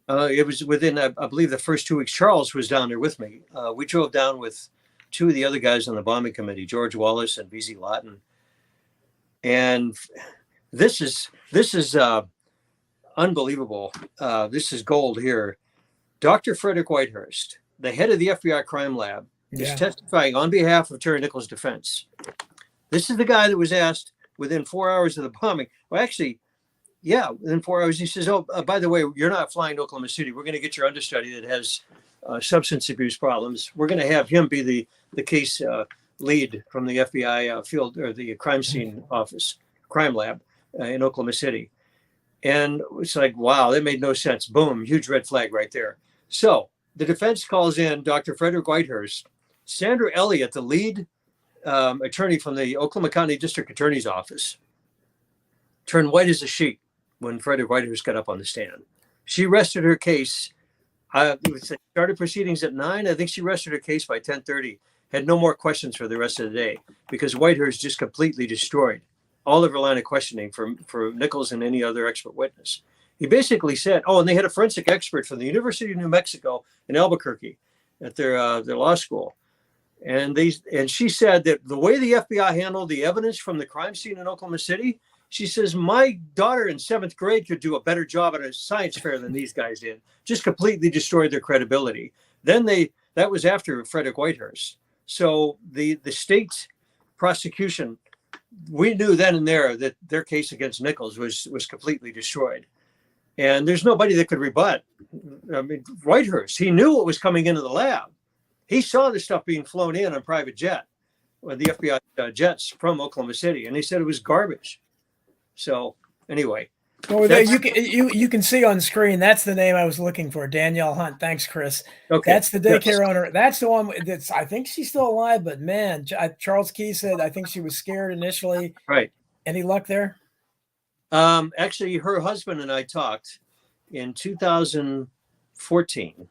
it was within, I believe, the first 2 weeks. Charles was down there with me. We drove down with 2 of the other guys on the bombing committee, George Wallace and VZ Lawton. And this is unbelievable. This is gold here. Dr. Frederick Whitehurst, the head of the FBI crime lab, is testifying on behalf of Terry Nichols' defense. This is the guy that was asked within 4 hours of the bombing. Well, actually, within 4 hours, he says, by the way, you're not flying to Oklahoma City. We're going to get your understudy that has substance abuse problems. We're going to have him be the case lead from the FBI field, or the crime scene office, crime lab in Oklahoma City. And it's like, wow, that made no sense. Boom, huge red flag right there. So the defense calls in Dr. Frederick Whitehurst, Sandra Elliott, the lead attorney from the Oklahoma County District Attorney's Office, turned white as a sheet when Frederick Whitehurst got up on the stand. She rested her case. Started proceedings at 9. I think she rested her case by 10:30. Had no more questions for the rest of the day, because Whitehurst just completely destroyed all of her line of questioning for Nichols and any other expert witness. He basically said, and they had a forensic expert from the University of New Mexico in Albuquerque at their law school. And she said that the way the FBI handled the evidence from the crime scene in Oklahoma City, she says, my daughter in 7th grade could do a better job at a science fair than these guys did. Just completely destroyed their credibility. Then that was after Frederick Whitehurst. So the state prosecution, we knew then and there that their case against Nichols was completely destroyed. And there's nobody that could rebut. I mean, Whitehurst, he knew what was coming into the lab. He saw the stuff being flown in on private jet, the FBI jets from Oklahoma City, and he said it was garbage. So anyway. Well, you can see on screen, that's the name I was looking for, Danielle Hunt. Thanks, Chris. Okay. That's the daycare owner. That's the one that's, I think she's still alive, but man, Charles Key said, I think she was scared initially. Right. Any luck there? Actually, her husband and I talked in 2014,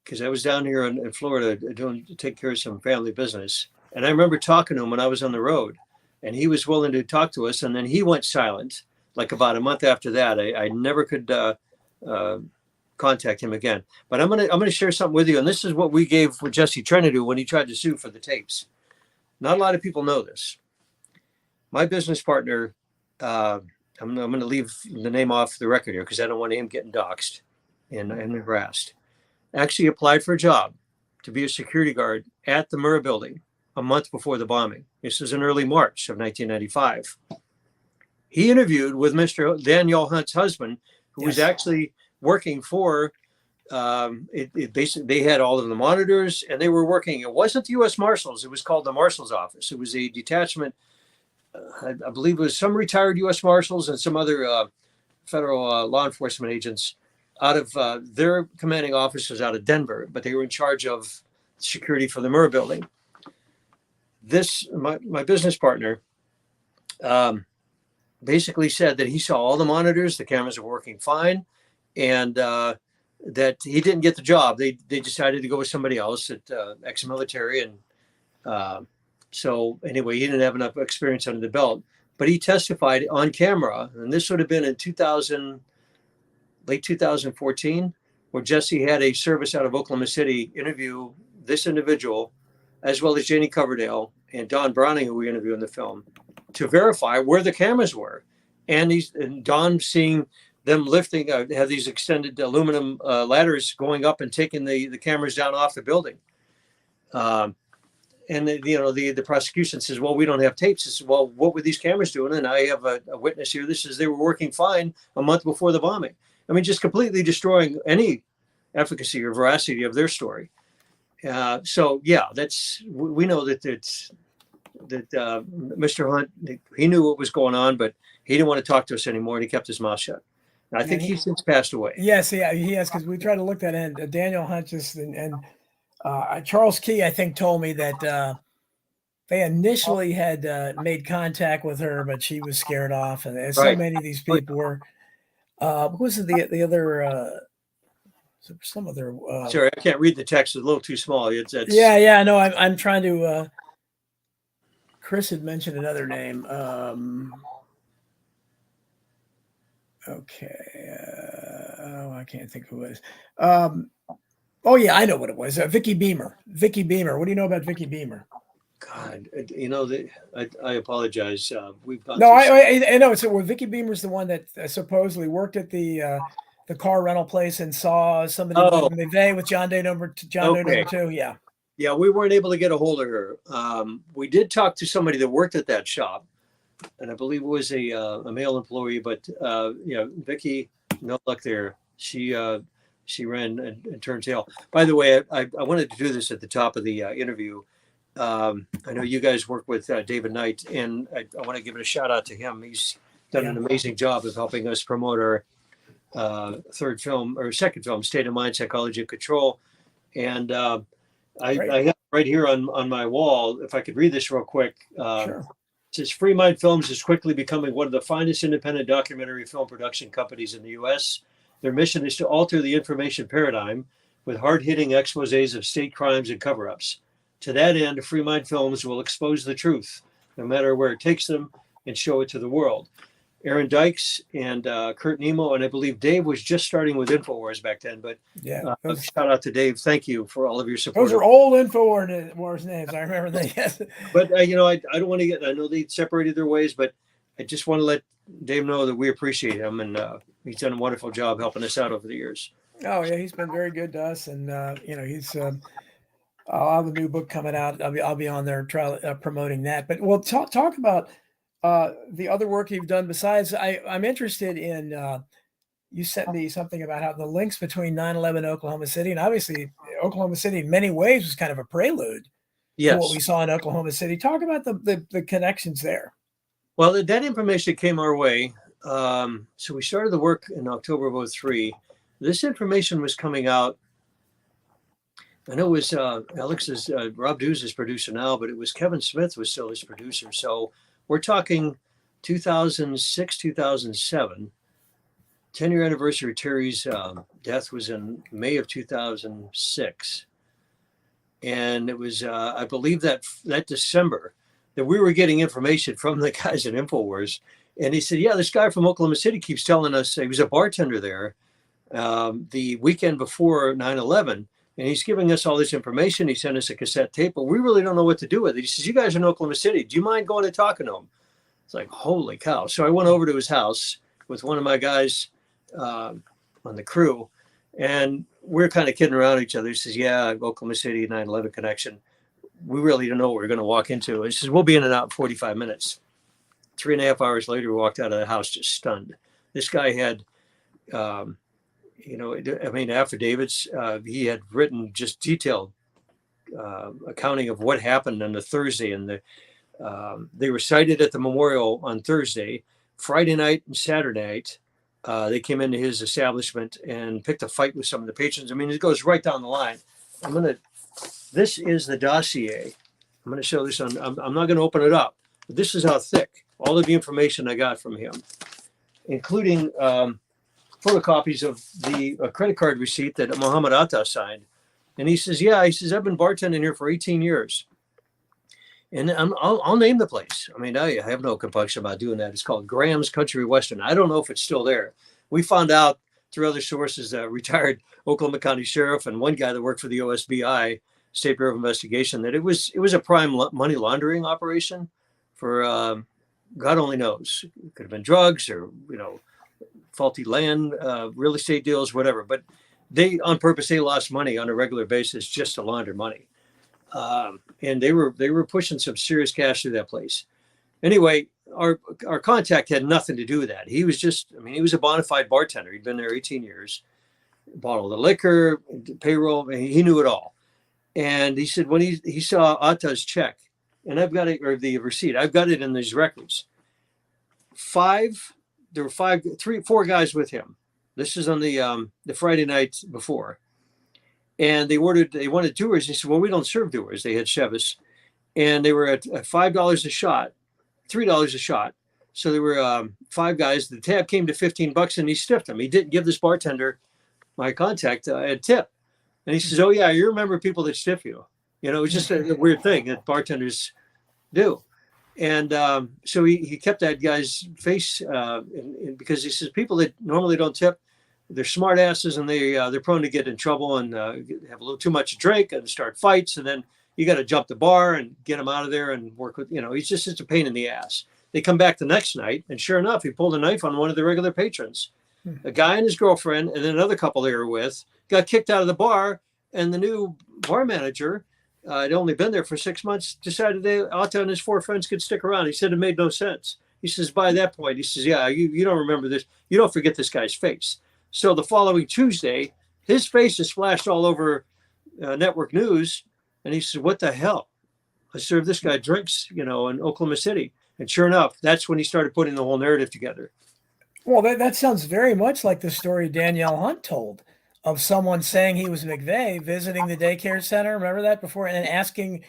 because I was down here in Florida to take care of some family business. And I remember talking to him when I was on the road, and he was willing to talk to us. And then he went silent. Like about a month after that, I never could contact him again. But I'm gonna share something with you, and this is what we gave with Jesse Trinidad when he tried to sue for the tapes. Not a lot of people know this. My business partner, I'm going to leave the name off the record here because I don't want him getting doxxed. and harassed. Actually applied for a job to be a security guard at the Murrah building a month before the bombing. This was in early March of 1995. He interviewed with Mr. Daniel Hunt's husband, who was actually working for, basically, they had all of the monitors and they were working. It wasn't the U.S. Marshals. It was called the Marshal's Office. It was a detachment. I believe it was some retired U.S. Marshals and some other federal law enforcement agents out of their commanding officers out of Denver, but they were in charge of security for the Murrah building. This, my business partner, basically said that he saw all the monitors, the cameras were working fine, and that he didn't get the job. They decided to go with somebody else at ex-military, and so anyway, he didn't have enough experience under the belt. But he testified on camera, and this would have been in late 2014, where Jesse had a service out of Oklahoma City interview this individual, as well as Janie Coverdale and Don Browning, who we interviewed in the film, to verify where the cameras were. And Don seeing them lifting, have these extended aluminum ladders going up and taking the cameras down off the building. And the prosecution says, well, we don't have tapes. Says, well, what were these cameras doing? And I have a witness here. This is, they were working fine a month before the bombing. I mean, just completely destroying any efficacy or veracity of their story. So yeah, we know that Mr. Hunt, he knew what was going on, but he didn't want to talk to us anymore, and he kept his mouth shut. And I think he's since passed away. Yes, yeah, he has, because we tried to look that in. Daniel Hunt just and Charles Key, I think, told me that they initially had made contact with her, but she was scared off, and so many of these people were. What was the other? Some other. Sorry, I can't read the text. It's a little too small. Yeah. No, I'm trying to. Chris had mentioned another name. Okay. I can't think who it was. Oh yeah, I know what it was. Vicky Beamer. Vicky Beamer. What do you know about Vicky Beamer? God, I apologize. We've gone. No, I know. So Vicky Beamer's the one that supposedly worked at the car rental place and saw somebody in McVeigh with John Doe number 2. Yeah. Yeah, we weren't able to get a hold of her. We did talk to somebody that worked at that shop, and I believe it was a male employee. But Vicky, no luck there. She ran and turned tail. By the way, I wanted to do this at the top of the interview. I know you guys work with David Knight, and I want to give it a shout out to him. He's done an amazing job of helping us promote our second film, State of Mind, Psychology of Control. And I have right here on my wall, if I could read this real quick. Sure. It says, Free Mind Films is quickly becoming one of the finest independent documentary film production companies in the U.S. Their mission is to alter the information paradigm with hard-hitting exposés of state crimes and cover-ups. To that end, Free Mind Films will expose the truth, no matter where it takes them, and show it to the world. Aaron Dykes and Kurt Nemo, and I believe Dave was just starting with InfoWars back then. But shout out to Dave. Thank you for all of your support. Those are old InfoWars names. I remember that. Yes. But I don't want to get. I know they separated their ways, but I just want to let Dave know that we appreciate him, and he's done a wonderful job helping us out over the years. Oh yeah, he's been very good to us, and he's. I'll have a new book coming out. I'll be on there promoting that. But we'll talk about the other work you've done. Besides, I'm interested in. You sent me something about how the links between 9/11 and Oklahoma City, and obviously Oklahoma City in many ways was kind of a prelude to what we saw in Oklahoma City. Talk about the connections there. Well, that information came our way. So we started the work in October of 2003. This information was coming out. I know it was Alex's, Rob Dew's his producer now, but it was Kevin Smith was still his producer. So we're talking 2006, 2007. 10-year anniversary of Terry's death was in May of 2006. And it was, I believe that December that we were getting information from the guys at InfoWars. And he said, yeah, this guy from Oklahoma City keeps telling us, he was a bartender there the weekend before 9/11. And he's giving us all this information. He sent us a cassette tape, but we really don't know what to do with it. He says, you guys are in Oklahoma City. Do you mind going and talking to him? It's like, holy cow. So I went over to his house with one of my guys on the crew, And we're kind of kidding around each other. He says, yeah, Oklahoma City 9/11 connection. We really don't know what we're going to walk into. He says, we'll be in and out in 45 minutes. 3.5 hours later, we walked out of the house just stunned. This guy had, affidavits. He had written just detailed accounting of what happened on the Thursday. And they were cited at the memorial on Thursday. Friday night and Saturday night, they came into his establishment and picked a fight with some of the patrons. I mean, it goes right down the line. This is the dossier. I'm going to show this on, I'm not going to open it up, but this is how thick all of the information I got from him, including photocopies of the credit card receipt that Muhammad Atta signed. And he says, I've been bartending here for 18 years. And I'll name the place. I mean, I have no compunction about doing that. It's called Graham's Country Western. I don't know if it's still there. We found out through other sources, retired Oklahoma County Sheriff and one guy that worked for the OSBI, State Bureau of Investigation, that it was a prime money laundering operation for God only knows. It could have been drugs or, faulty land, real estate deals, whatever. But they, on purpose, they lost money on a regular basis just to launder money. And they were pushing some serious cash through that place. Anyway, our contact had nothing to do with that. He was he was a bona fide bartender. He'd been there 18 years, bought all the liquor, payroll, he knew it all. And he said when he saw Atta's check, and I've got it, or the receipt, I've got it in these records. There were 4 guys with him. This is on the Friday night before. And they wanted doers. He said, well, we don't serve doers. They had Chevys. And they were at $5 a shot, $3 a shot. So there were 5 guys. The tab came to $15 and he stiffed them. He didn't give this bartender, my contact, a tip. And he says, oh, yeah, you remember people that stiff you. It was just a weird thing that bartenders do. And so he kept that guy's face because he says people that normally don't tip, they're smart asses and they're prone to get in trouble and have a little too much to drink and start fights. And then you got to jump the bar and get him out of there and work with, it's a pain in the ass. They come back the next night and sure enough, he pulled a knife on one of the regular patrons. A guy and his girlfriend and then another couple they were with got kicked out of the bar, and the new bar manager had only been there for 6 months, decided Atta and his 4 friends could stick around. He said it made no sense. He says, by that point, he says, yeah, you don't remember this. You don't forget this guy's face. So the following Tuesday, his face is flashed all over network news. And he says, what the hell? I served this guy drinks, in Oklahoma City. And sure enough, that's when he started putting the whole narrative together. Well, that sounds very much like the story Danielle Hunt told of someone saying he was McVeigh visiting the daycare center. Remember that before? And asking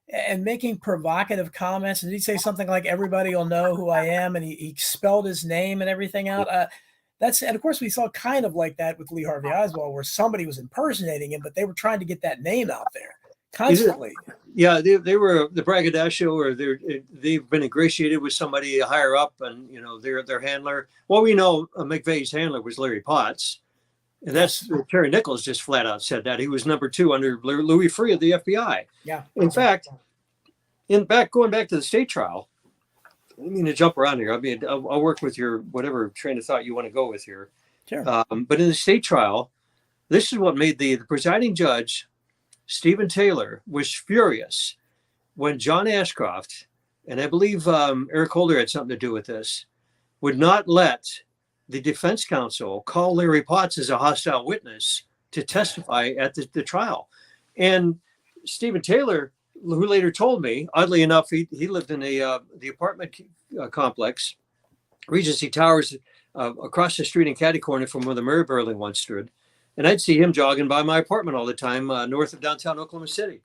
and making provocative comments. And did he say something like, everybody will know who I am? And he spelled his name and everything out. And of course we saw kind of like that with Lee Harvey Oswald, where somebody was impersonating him, but they were trying to get that name out there constantly. Yeah, they were the braggadocio, or they've been ingratiated with somebody higher up, and their handler. Well, we know McVeigh's handler was Larry Potts, and that's Terry Nichols just flat out said that he was number 2 under Louis Freeh of the FBI. Yeah. In fact, going back to the state trial. I mean to jump around here. I'll work with your whatever train of thought you want to go with here. Sure. But in the state trial, this is what made the presiding judge, Stephen Taylor, was furious when John Ashcroft, and I believe Eric Holder had something to do with this, would not let the defense counsel call Larry Potts as a hostile witness to testify at the trial. And Stephen Taylor, who later told me, oddly enough, he lived in the apartment complex, Regency Towers, across the street in catty corner from where the Murray building once stood. And I'd see him jogging by my apartment all the time north of downtown Oklahoma City.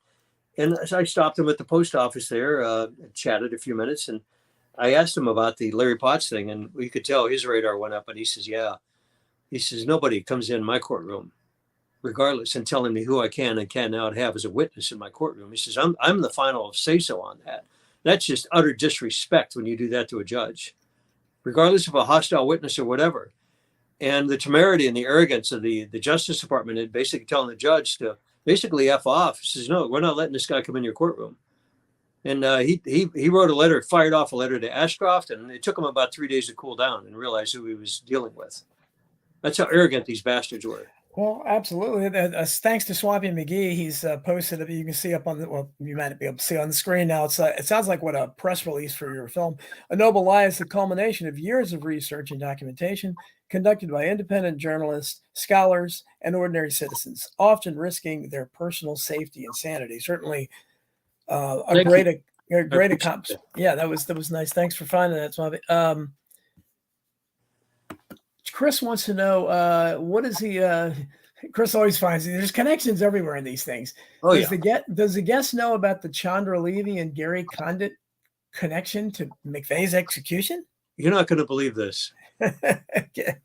And so I stopped him at the post office there, chatted a few minutes, and I asked him about the Larry Potts thing, and we could tell his radar went up. And he says, yeah. He says, nobody comes in my courtroom, regardless, and telling me who I can and cannot have as a witness in my courtroom. He says, I'm the final say-so on that. That's just utter disrespect when you do that to a judge, regardless of a hostile witness or whatever. And the temerity and the arrogance of the Justice Department had basically telling the judge to basically F off. He says, no, we're not letting this guy come in your courtroom. And he wrote a letter, fired off a letter to Ashcroft, and it took him about 3 days to cool down and realize who he was dealing with. That's how arrogant these bastards were. Well, absolutely. Thanks to Swampy McGee, he's posted. You can see up on the. Well, you might be able to see on the screen now. It sounds like what a press release for your film. A Noble Lie is the culmination of years of research and documentation conducted by independent journalists, scholars, and ordinary citizens, often risking their personal safety and sanity. Certainly, a Thank you. I great appreciate accomplishment. Yeah, that was nice. Thanks for finding that, Swampy. Chris wants to know what is he. Chris always finds there's connections everywhere in these things. Oh Does yeah. does the guest know about the Chandra Levy and Gary Condit connection to McVeigh's execution? You're not going to believe this. Okay.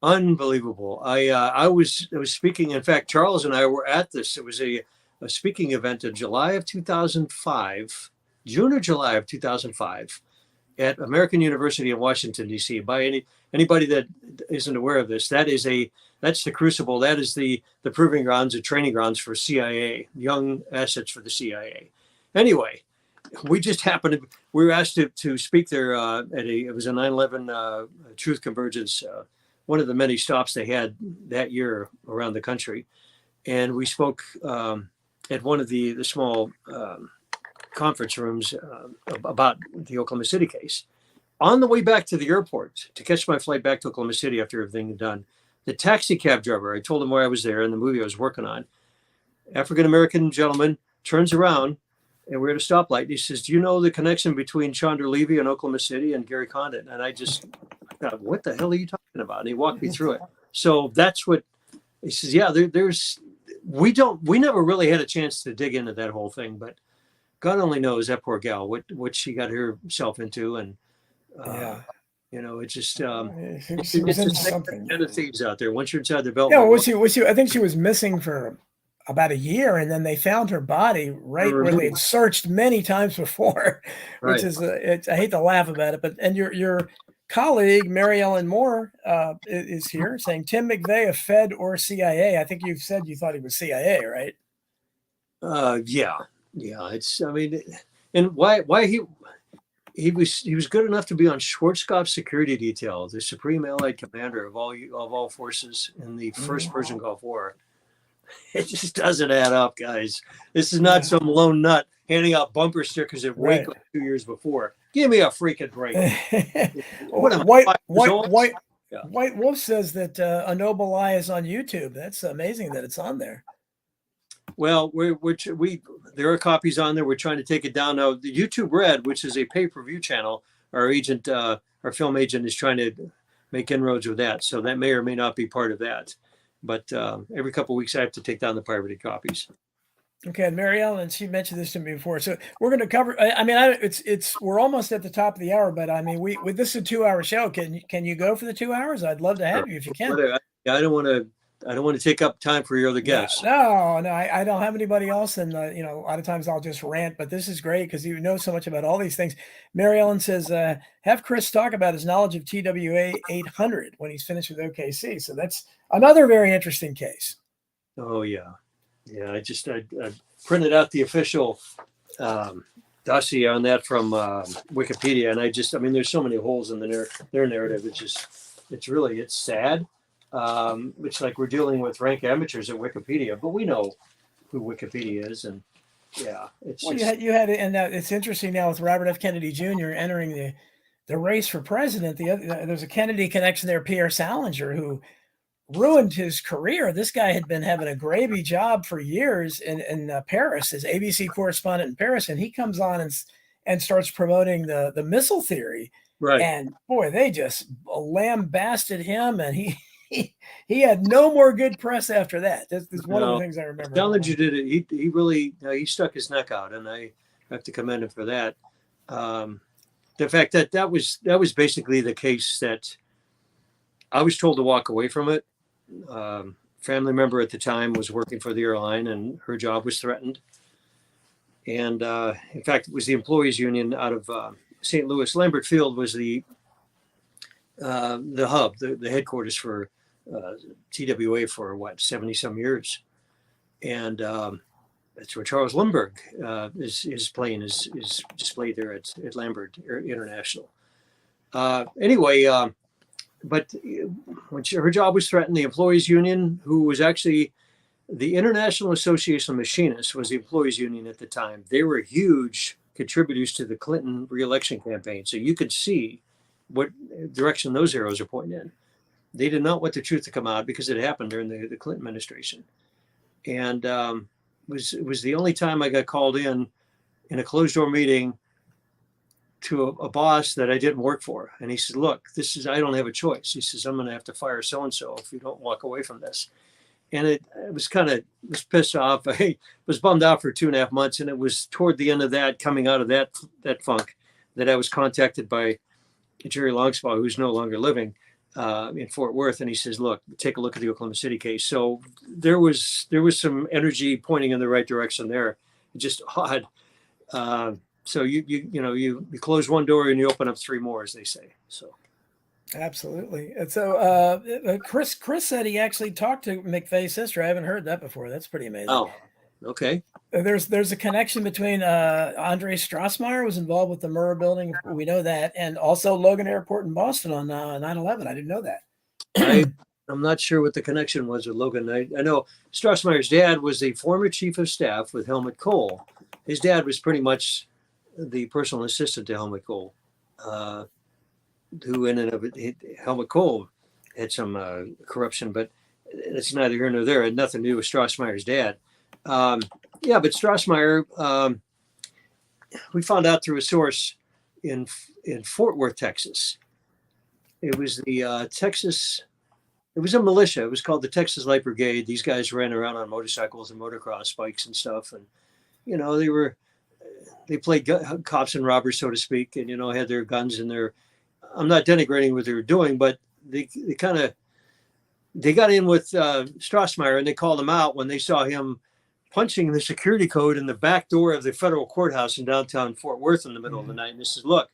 Unbelievable. I was speaking. In fact, Charles and I were at this. It was a speaking event in July of 2005, June or July of 2005, at American University in Washington D.C. By anybody that isn't aware of this, that's the crucible. That is the proving grounds, the training grounds for CIA, young assets for the CIA. Anyway, we just happened to. We were asked to speak there it was a 9/11 Truth Convergence. One of the many stops they had that year around the country. And we spoke at one of the small conference rooms about the Oklahoma City case. On the way back to the airport to catch my flight back to Oklahoma City after everything had done, the taxi cab driver, I told him where I was there in the movie I was working on, African-American gentleman, turns around and we're at a stoplight. And he says, "Do you know the connection between Chandra Levy and Oklahoma City and Gary Condit?" And I just, what the hell are you talking about? And he walked me through it. So that's what he says. Yeah, we never really had a chance to dig into that whole thing, but God only knows, that poor gal, what she got herself into. And, Yeah. it's just, She was into it's something. kind of thieves out there. Once you're inside the belt. Yeah, was she? I think she was missing for about a year, and then they found her body right where they had searched many times before, which is I hate to laugh about it, but and your colleague Mary Ellen Moore is here saying Tim McVeigh, a Fed or CIA. I think you've said you thought he was CIA, right? Yeah. It's, I mean, and why he was good enough to be on Schwarzkopf's security detail, the supreme Allied commander of all forces in the first Persian Gulf War. It just doesn't add up, guys. This is not some lone nut handing out bumper stickers at Waco 2 years before. Give me a freaking break. White Wolf says that A Noble Lie is on YouTube. That's amazing that it's on there. Well, there are copies on there. We're trying to take it down now. The YouTube Red, which is a pay-per-view channel, our film agent is trying to make inroads with that. So that may or may not be part of that. But every couple of weeks, I have to take down the pirated copies. Okay, and Mary Ellen, she mentioned this to me before, so we're going to cover. I mean, we're almost at the top of the hour, but I mean, with this is a 2-hour show. Can you go for the 2 hours? I'd love to have you if you can. I don't want to take up time for your other guests. No, I don't have anybody else, and a lot of times I'll just rant. But this is great because you know so much about all these things. Mary Ellen says, have Chris talk about his knowledge of TWA 800 when he's finished with OKC. So that's another very interesting case. Oh yeah. I printed out the official dossier on that from Wikipedia, and there's so many holes in their narrative. It's sad. It's like we're dealing with rank amateurs at Wikipedia, but we know who Wikipedia is, and yeah, you had it, and it's interesting now with Robert F. Kennedy Jr. entering the race for president. There's a Kennedy connection there, Pierre Salinger, who ruined his career. This guy had been having a gravy job for years in Paris as ABC correspondent in Paris, and he comes on and starts promoting the missile theory. Right. And boy, they just lambasted him, and he had no more good press after that. That's one of the things I remember. Salinger did it. He really he stuck his neck out, and I have to commend him for that. The fact that was basically the case that I was told to walk away from it. Family member at the time was working for the airline, and her job was threatened. And in fact, it was the employees union out of St. Louis. Lambert Field was the hub, the headquarters for TWA for 70 some years, and that's where Charles Lindbergh his plane is displayed there at Lambert International. Anyway. but when her job was threatened, the employees union, who was actually the International Association of Machinists, was the employees union at the time. They were huge contributors to the Clinton reelection campaign. So you could see what direction those arrows are pointing in. They did not want the truth to come out because it happened during the Clinton administration. And it was the only time I got called in a closed door meeting to a boss that I didn't work for. And he said, look, I don't have a choice. He says, I'm going to have to fire so-and-so if you don't walk away from this. And it was was pissed off. I was bummed out for 2.5 months. And it was toward the end of that, coming out of that funk, that I was contacted by Jerry Longspaw, who's no longer living in Fort Worth. And he says, look, take a look at the Oklahoma City case. So there was some energy pointing in the right direction there. Just odd. So you close one door and you open up 3 more, as they say. So. Absolutely. And so Chris said he actually talked to McVeigh's sister. I haven't heard that before. That's pretty amazing. Oh, okay. There's a connection between Andre Strassmeyer was involved with the Murrah building. We know that. And also Logan Airport in Boston on 9/11. I didn't know that. I'm not sure what the connection was with Logan. I know Strassmeyer's dad was the former chief of staff with Helmut Kohl. His dad was pretty much the personal assistant to Helmut Kohl. Who in and of it, Helmut Kohl had some corruption, but it's neither here nor there. It had nothing to do with Strassmeyer's dad. But Strassmeyer, we found out through a source in Fort Worth, Texas. It was the Texas. It was a militia. It was called the Texas Light Brigade. These guys ran around on motorcycles and motocross bikes and stuff, and they played cops and robbers, so to speak, and had their guns and their. I'm not denigrating what they were doing, but they got in with Strassmeyer, and they called him out when they saw him punching the security code in the back door of the federal courthouse in downtown Fort Worth in the middle of the night. And they said, look,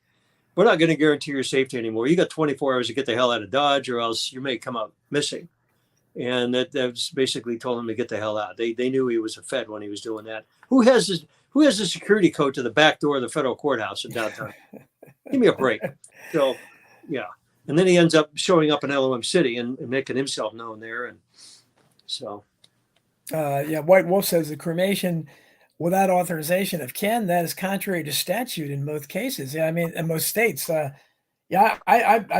we're not going to guarantee your safety anymore. You got 24 hours to get the hell out of Dodge, or else you may come out missing. And that was basically told him to get the hell out. They knew he was a Fed when he was doing that. Who has the security code to the back door of the federal courthouse in downtown? Give me a break. So, yeah. And then he ends up showing up in LOM City and making himself known there. And so. White Wolf says the cremation without authorization of Ken, that is contrary to statute in most cases. Yeah, I mean, in most states. I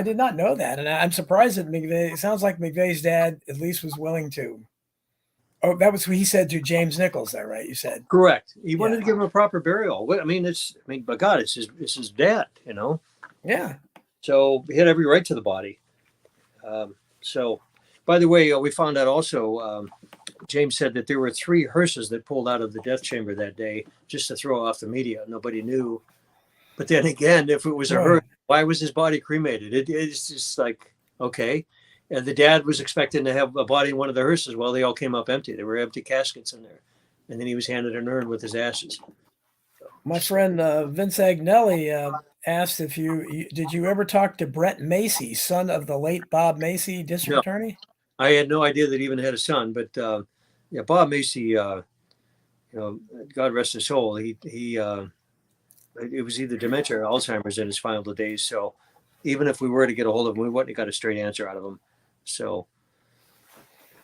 did not know that. And I'm surprised that McVeigh, it sounds like McVeigh's dad at least was willing to. Oh, that was what he said to James Nichols, that right? You said. Correct. He wanted to give him a proper burial. But God, it's his dad, Yeah. So he had every right to the body. So, by the way, we found out also, James said that there were 3 hearses that pulled out of the death chamber that day just to throw off the media. Nobody knew. But then again, if it was a hearse, why was his body cremated? It's just like, okay. And the dad was expecting to have a body in one of the hearses. Well, they all came up empty. There were empty caskets in there. And then he was handed an urn with his ashes. My friend Vince Agnelli asked if did you ever talk to Brett Macy, son of the late Bob Macy, district attorney? I had no idea that he even had a son, but Bob Macy, God rest his soul. He it was either dementia or Alzheimer's in his final days. So even if we were to get a hold of him, we wouldn't have got a straight answer out of him. So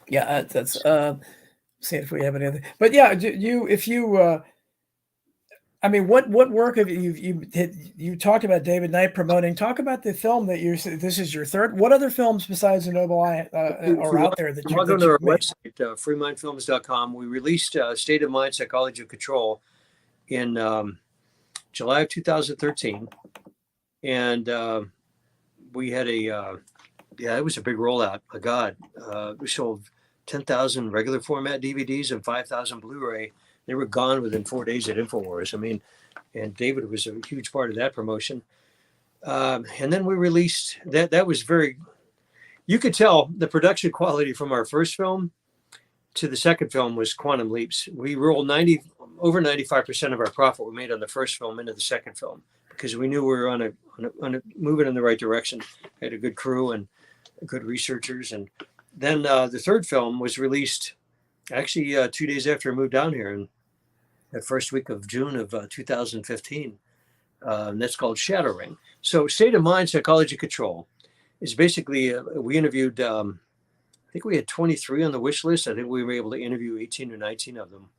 yeah, that's see if we have any other. But yeah, what work have you talked about David Knight promoting? Talk about the film that this is your third. What other films besides The Noble Eye are out there that you log on to our website, freemindfilms.com. We released State of Mind, Psychology of Control in July of 2013. And we had it was a big rollout. My God, we sold 10,000 regular format DVDs and 5,000 Blu-ray. They were gone within 4 days at InfoWars. And David was a huge part of that promotion. And then we released that was you could tell the production quality from our first film to the second film was quantum leaps. We rolled over 95% of our profit we made on the first film into the second film because we knew we were on a moving in the right direction. We had a good crew and good researchers. And then the third film was released actually 2 days after I moved down here, and the first week of June of 2015. And that's called Shadow Ring. So State of Mind, Psychology, Control. is basically we interviewed. I think we had 23 on the wish list. I think we were able to interview 18 or 19 of them.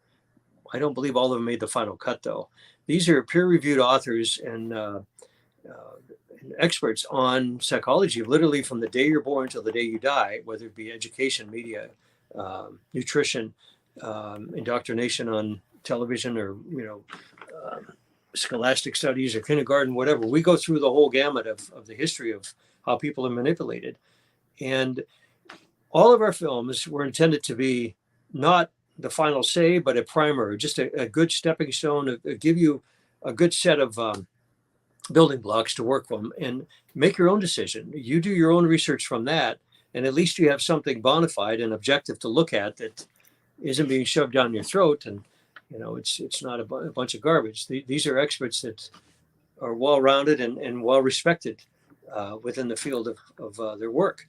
I don't believe all of them made the final cut, though. These are peer-reviewed authors and experts on psychology, literally from the day you're born until the day you die, whether it be education, media, nutrition, indoctrination on television, or scholastic studies or kindergarten, whatever. We go through the whole gamut of the history of how people are manipulated. And all of our films were intended to be not the final say, but a primer, just a good stepping stone, give you a good set of building blocks to work from and make your own decision. You do your own research from that, and at least you have something bona fide and objective to look at that isn't being shoved down your throat. And it's not a bunch of garbage. These are experts that are well-rounded and well-respected within the field of their work.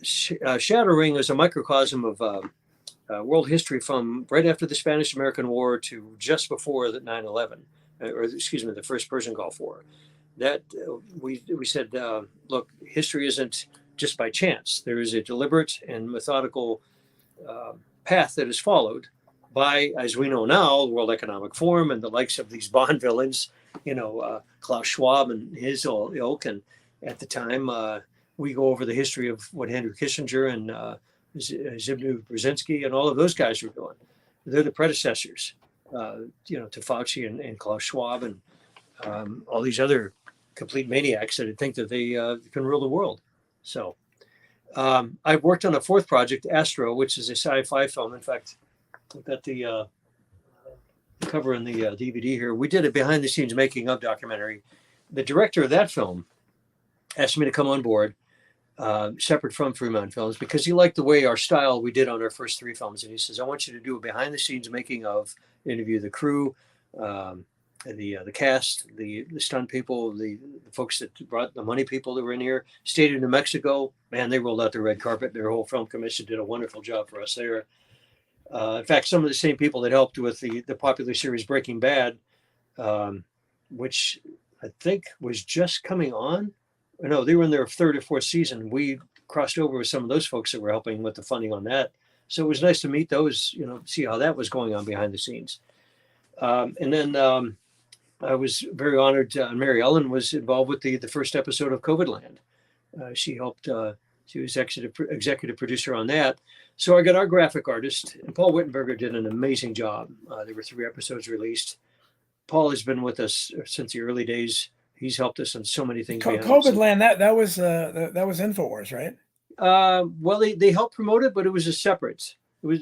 Shattering is a microcosm of world history from right after the Spanish-American War to just before the 9/11, or excuse me, the first Persian Gulf War. That we said, look, history isn't just by chance. There is a deliberate and methodical path that is followed by, as we know now, the World Economic Forum and the likes of these Bond villains, Klaus Schwab and his ilk. And at the time, we go over the history of what Henry Kissinger and Zbigniew Brzezinski and all of those guys were doing. They're the predecessors, to Fauci and Klaus Schwab and all these other complete maniacs that think that they can rule the world. So I've worked on a fourth project, Astro, which is a sci-fi film. In fact, I've got the cover in the DVD here. We did a behind-the-scenes making-of documentary. The director of that film asked me to come on board, separate from Fremont Films, because he liked the way our style we did on our first three films. And he says, I want you to do a behind-the-scenes making-of, interview the crew, the cast, the stunt people, the folks that brought the money people that were in here. State of New Mexico, man, they rolled out the red carpet. Their whole film commission did a wonderful job for us there. In fact, some of the same people that helped with the popular series Breaking Bad, which I think was just coming on. No, they were in their third or fourth season. We crossed over with some of those folks that were helping with the funding on that. So it was nice to meet those, see how that was going on behind the scenes. And then I was very honored. Mary Ellen was involved with the first episode of COVID Land. She helped. She was executive producer on that. So I got our graphic artist, and Paul Wittenberger did an amazing job. There were 3 episodes released. Paul has been with us since the early days. He's helped us on so many things. COVID Land, that was InfoWars, right? Well, they helped promote it, but it was a separate. It was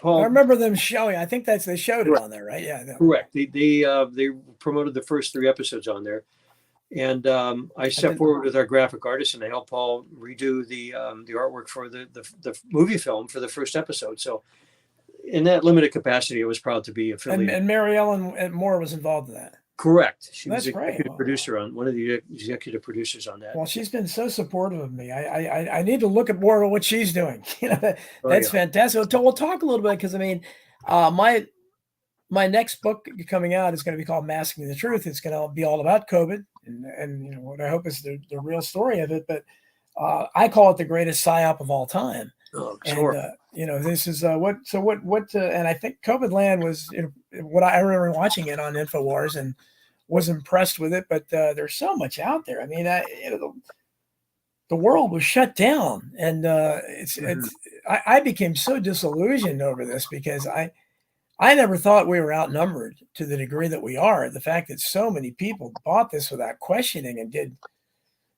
Paul. I remember them showing. I think they showed it on there, right? Yeah. Correct. They promoted the first 3 episodes on there, and I stepped forward with our graphic artist, and I helped Paul redo the artwork for the movie film for the first episode. So, in that limited capacity, I was proud to be affiliated. And Mary Ellen Moore was involved in that. Correct. She was executive producer on one of the executive producers on that. Well, she's been so supportive of me. I need to look at more of what she's doing. That's fantastic. We'll talk a little bit because my next book coming out is going to be called Masking the Truth. It's going to be all about COVID and what I hope is the real story of it. But I call it the greatest psyop of all time. Oh, sure. And this is and I think COVID Land was what I remember watching it on InfoWars and was impressed with it. But there's so much out there. I mean, the world was shut down, and I became so disillusioned over this because I never thought we were outnumbered to the degree that we are. The fact that so many people bought this without questioning and did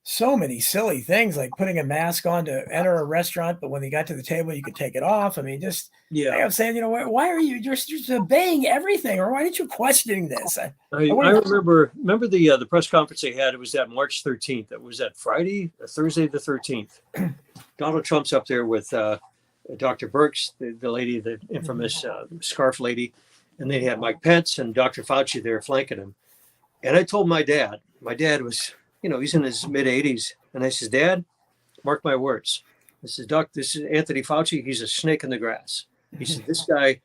so many silly things like putting a mask on to enter a restaurant, but when they got to the table, you could take it off. I mean, I'm saying, why are you're just obeying everything, or why aren't you questioning this? I remember the press conference they had. It was that March 13th. It was that Friday, Thursday the 13th. Donald Trump's up there with Dr. Birx, the lady, the infamous scarf lady, and they had Mike Pence and Dr. Fauci there flanking him. And I told my dad was, he's in his mid 80s. And I says, Dad, mark my words. This is Anthony Fauci. He's a snake in the grass. He said, this guy,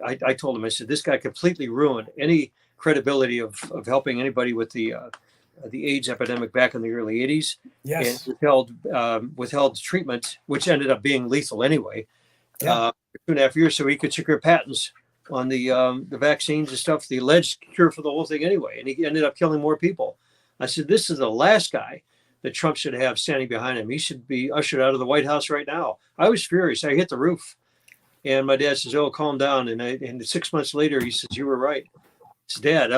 I told him, I said, this guy completely ruined any credibility of helping anybody with the the AIDS epidemic back in the early 80s. Yes. And withheld treatment, which ended up being lethal anyway, Yeah. for 2.5 years, so he could secure patents on the vaccines and stuff, the alleged cure for the whole thing anyway. And he ended up killing more people. I said, this is the last guy that Trump should have standing behind him. He should be ushered out of the White House right now. I was furious. I hit the roof. And my dad says, oh, calm down. And 6 months later, he says, you were right. It's Dad.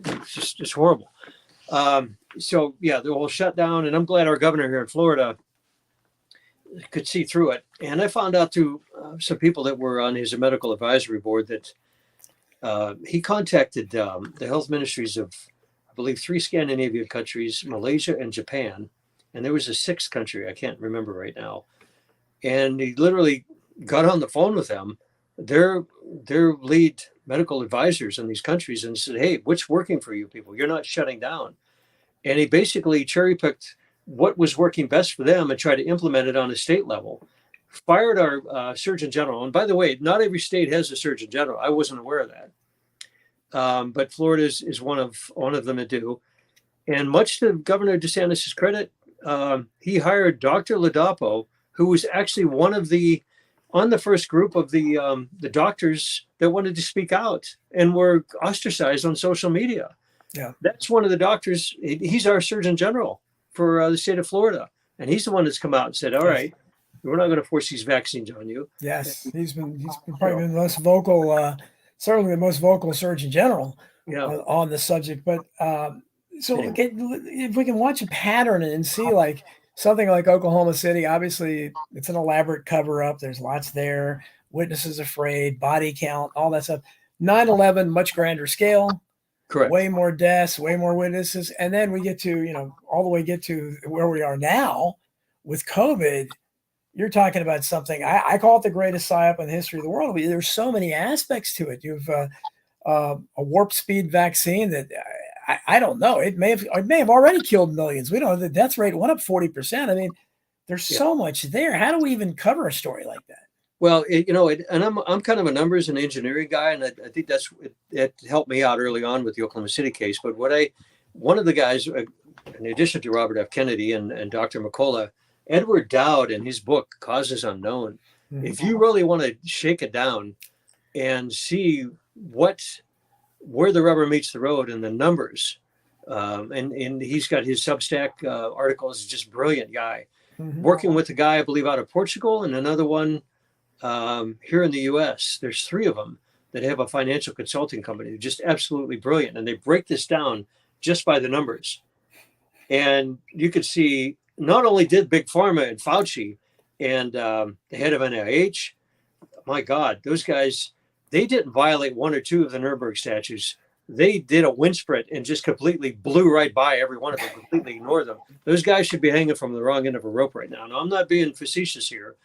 It's just horrible. So, yeah, the whole shutdown. And I'm glad our governor here in Florida could see through it. And I found out through some people that were on his medical advisory board that he contacted the health ministries of, I believe, 3 Scandinavian countries, Malaysia and Japan. And there was a 6th country, I can't remember right now. And he literally got on the phone with them, their lead medical advisors in these countries, and said, hey, what's working for you people? You're not shutting down. And he basically cherry picked what was working best for them and tried to implement it on a state level. Fired our Surgeon General. And by the way, not every state has a Surgeon General. I wasn't aware of that. But Florida is one of them that do. And much to Governor DeSantis' credit, he hired Dr. Ladapo, who was actually on the first group of the doctors that wanted to speak out and were ostracized on social media. Yeah. That's one of the doctors. He's our Surgeon General for the state of Florida. And he's the one that's come out and said, all right, we're not going to force these vaccines on you. Yes. He's probably been the most vocal, certainly the most vocal Surgeon General on the subject. But if we can watch a pattern and see like something like Oklahoma City, obviously it's an elaborate cover up. There's lots there. Witnesses afraid, body count, all that stuff. 9/11, much grander scale. Correct. Way more deaths, way more witnesses. And then we get to, all the way get to where we are now with COVID. You're talking about something, I call it the greatest psyop in the history of the world. There's so many aspects to it. You've a warp speed vaccine that I don't know. It may have already killed millions. We don't know. The death rate went up 40%. I mean, there's so much there. How do we even cover a story like that? Well, and I'm kind of a numbers and engineering guy, and I think it helped me out early on with the Oklahoma City case. But one of the guys, in addition to Robert F. Kennedy and Dr. McCullough, Edward Dowd in his book Causes Unknown. Mm-hmm. If you really want to shake it down and see where the rubber meets the road and the numbers, and he's got his Substack articles. He's just a brilliant guy. Mm-hmm. Working with a guy, I believe, out of Portugal and another one here in the U.S. There's 3 of them that have a financial consulting company. They're just absolutely brilliant. And they break this down just by the numbers. And you could see not only did Big Pharma and Fauci and the head of NIH, my God, those guys, they didn't violate 1 or 2 of the Nuremberg statutes. They did a wind sprint and just completely blew right by every one of them, completely ignored them. Those guys should be hanging from the wrong end of a rope right now. Now, I'm not being facetious here.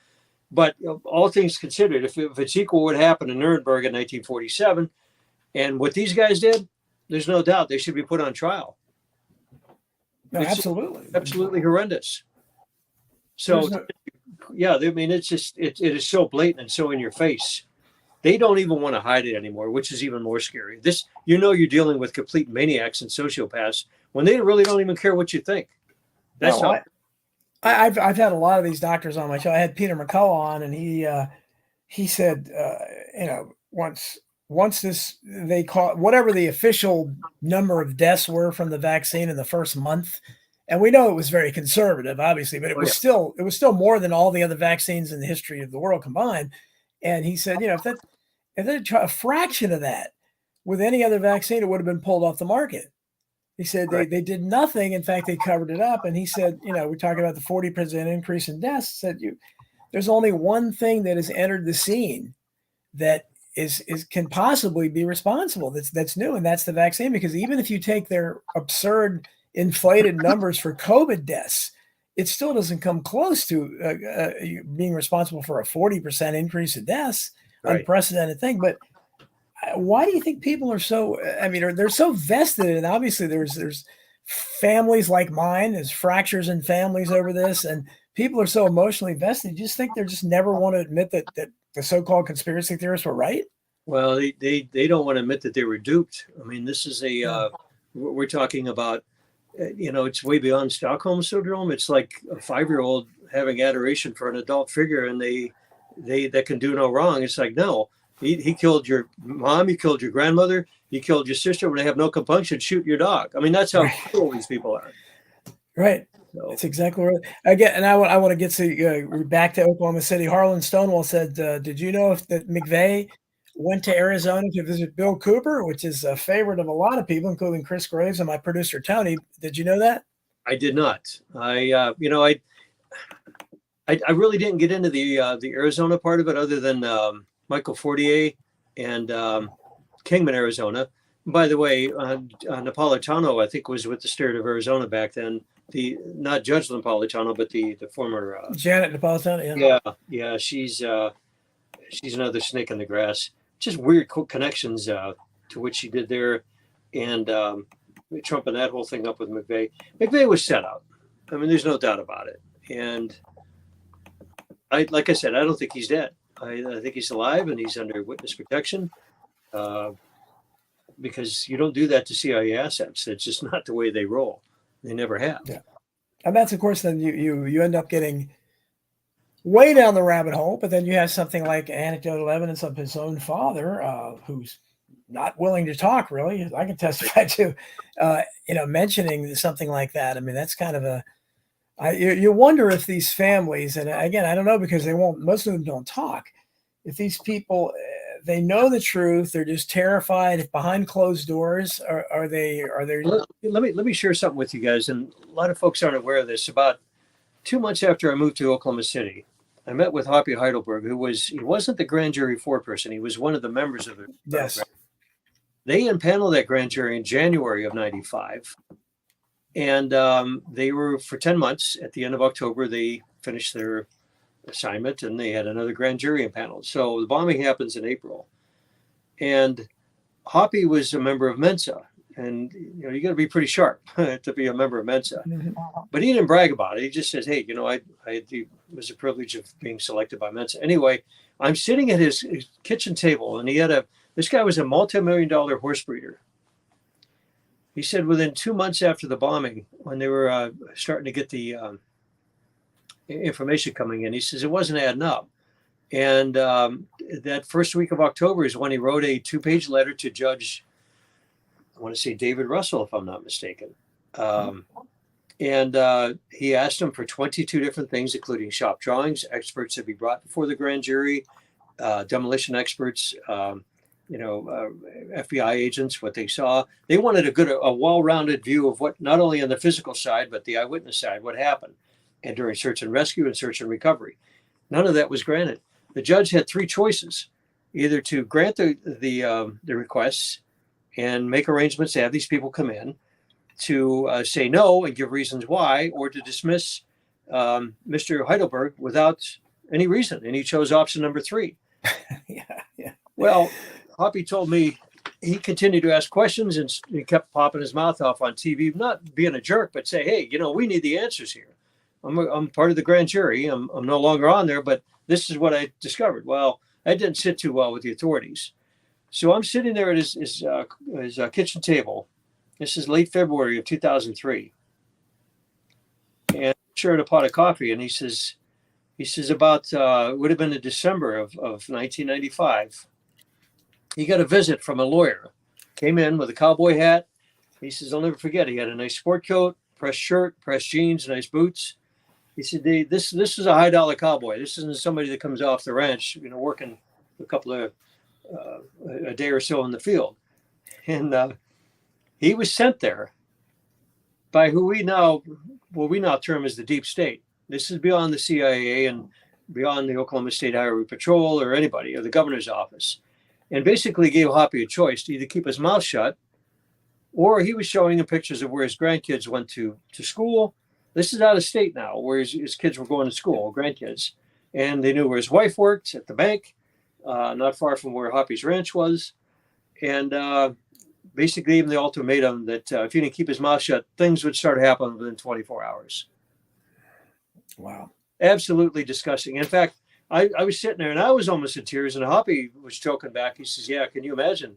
But all things considered, if it's equal what happened in Nuremberg in 1947 and what these guys did, there's no doubt they should be put on trial. No, absolutely. Absolutely horrendous. So, I mean, it is so blatant and so in your face. They don't even want to hide it anymore, which is even more scary. You're dealing with complete maniacs and sociopaths when they really don't even care what you think. That's how. I've had a lot of these doctors on my show. I had Peter McCullough on, and he said, once this, they call whatever the official number of deaths were from the vaccine in the first month, and we know it was very conservative, obviously, but it was still more than all the other vaccines in the history of the world combined. And he said, if they try a fraction of that with any other vaccine, it would have been pulled off the market. He said they did nothing. In fact, they covered it up. And he said, we're talking about the 40% increase in deaths. Said there's only one thing that has entered the scene that can possibly be responsible. That's new, and that's the vaccine. Because even if you take their absurd inflated numbers for COVID deaths, it still doesn't come close to being responsible for a 40% increase in deaths. Unprecedented thing, but. Why do you think people are so? I mean, they're so vested, and obviously there's families like mine. There's fractures in families over this, and people are so emotionally vested. You just think they just never want to admit that the so-called conspiracy theorists were right. Well, they don't want to admit that they were duped. I mean, this is we're talking about it's way beyond Stockholm syndrome. It's like a 5-year-old having adoration for an adult figure, and they that can do no wrong. It's like, no, he killed your mom, he killed your grandmother, he killed your sister when they have no compunction, shoot your dog. I mean, that's how cruel these people are. Right. So, That's exactly right. Again, and I want to get to back to Oklahoma City. Harlan Stonewall said, "Did you know if that McVeigh went to Arizona to visit Bill Cooper, which is a favorite of a lot of people, including Chris Graves and my producer Tony? Did you know that?" I did not. I really didn't get into the Arizona part of it, other than Michael Fortier and Kingman, Arizona. By the way, Napolitano, I think, was with the state of Arizona back then. Not Judge Napolitano, but the former Janet Napolitano. Yeah. She's another snake in the grass. Just weird connections to what she did there, and Trump and that whole thing up with McVeigh. McVeigh was set up. I mean, there's no doubt about it. And like I said, I don't think he's dead. I think he's alive, and he's under witness protection. Because you don't do that to CIA assets. It's just not the way they roll. They never have. Yeah. And that's, of course, then you end up getting way down the rabbit hole, but then you have something like anecdotal evidence of his own father, who's not willing to talk, really. I can testify to, mentioning something like that. I mean, that's kind of you wonder if these families, and again, I don't know, because most of them don't talk. If these people, they know the truth, they're just terrified behind closed doors. Are they? Let me share something with you guys, and a lot of folks aren't aware of this. About 2 months after I moved to Oklahoma City, I met with Hoppy Heidelberg, he wasn't the grand jury foreperson. He was one of the members of the yes. They impaneled that grand jury in January of '95, and they were for 10 months. At the end of October, they finished their assignment, and they had another grand jury impaneled. So the bombing happens in April, and Hoppy was a member of Mensa, and you got to be pretty sharp to be a member of Mensa. Mm-hmm. But he didn't brag about it. He just says, "Hey, it was a privilege of being selected by Mensa." Anyway, I'm sitting at his kitchen table, and this guy was a multi-million-dollar horse breeder. He said within 2 months after the bombing, when they were starting to get the information coming in, he says it wasn't adding up. And that first week of October is when he wrote a 2-page letter to Judge, I want to say David Russell, if I'm not mistaken. And he asked him for 22 different things, including shop drawings, experts to be brought before the grand jury, demolition experts, FBI agents, what they saw. They wanted a well-rounded view of what, not only on the physical side, but the eyewitness side, what happened, and during search and rescue and search and recovery. None of that was granted. The judge had 3 choices: either to grant the requests and make arrangements to have these people come in, to say no and give reasons why, or to dismiss Mr. Heidelberg without any reason. And he chose option number 3. Yeah. Well, Hoppy told me he continued to ask questions, and he kept popping his mouth off on TV, not being a jerk, but say, "Hey, we need the answers here. I'm part of the grand jury. I'm no longer on there, but this is what I discovered." Well, that didn't sit too well with the authorities. So I'm sitting there at his kitchen table. This is late February of 2003, and sharing a pot of coffee. And he says about it would have been in December of 1995. He got a visit from a lawyer. Came in with a cowboy hat. He says, "I'll never forget. He had a nice sport coat, pressed shirt, pressed jeans, nice boots." He said, "This is a $high cowboy. This isn't somebody that comes off the ranch, working a couple of a day or so in the field." And he was sent there by who we now term as the deep state. This is beyond the CIA and beyond the Oklahoma State Highway Patrol or anybody, or the governor's office, and basically gave Hoppy a choice to either keep his mouth shut, or he was showing him pictures of where his grandkids went to school. This is out of state now, where his kids were going to school, grandkids. And they knew where his wife worked, at the bank, not far from where Hoppy's ranch was. And basically gave him the ultimatum that if he didn't keep his mouth shut, things would start happening within 24 hours. Wow. Absolutely disgusting. In fact, I was sitting there and I was almost in tears, and Hoppy was choking back. He says, "Yeah, can you imagine?"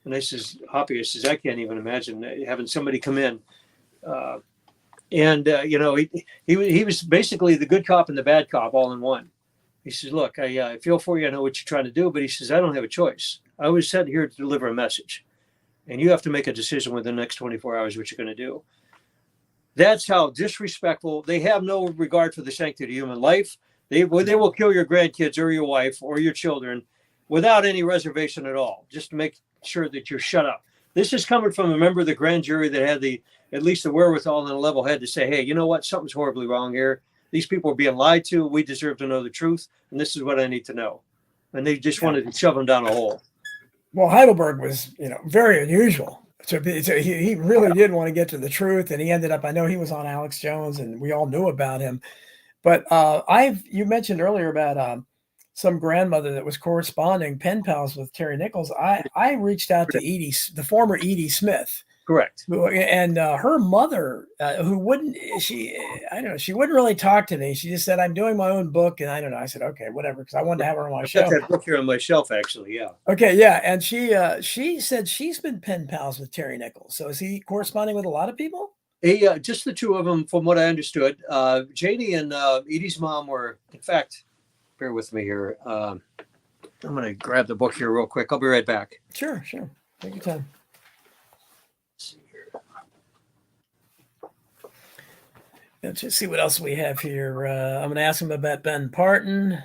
And I says, "Hoppy," I says, "I can't even imagine having somebody come in Uh, and he was basically the good cop and the bad cop all in one. He says, "Look, I feel for you. I know what you're trying to do, but he says I don't have a choice. I was sent here to deliver a message, and you have to make a decision within the next 24 hours what you're going to do." That's how disrespectful. They have no regard for the sanctity of human life. They will kill your grandkids or your wife or your children without any reservation at all, just to make sure that you're shut up. This is coming from a member of the grand jury that had at least the wherewithal and a level head to say, hey, you know what? Something's horribly wrong here. These people are being lied to. We deserve to know the truth. And this is what I need to know. And they just wanted to shove them down a hole. Well, Heidelberg was, very unusual. So he really did want to get to the truth. And he ended up, I know he was on Alex Jones and we all knew about him. But you mentioned earlier about some grandmother that was corresponding pen pals with Terry Nichols. I reached out to Edie, the former Edie Smith. Correct. And her mother, who she wouldn't really talk to me. She just said, I'm doing my own book. And I don't know. I said, okay, whatever. Because I wanted to have her on my show. I've got that book here on my shelf, actually. Yeah. Okay. Yeah. And she said she's been pen pals with Terry Nichols. So is he corresponding with a lot of people? Just the two of them, from what I understood. Janie and Edie's mom were, in fact, bear with me here. I'm going to grab the book here real quick. I'll be right back. Sure. Take your time. Let's just see what else we have here. I'm going to ask him about Ben Parton,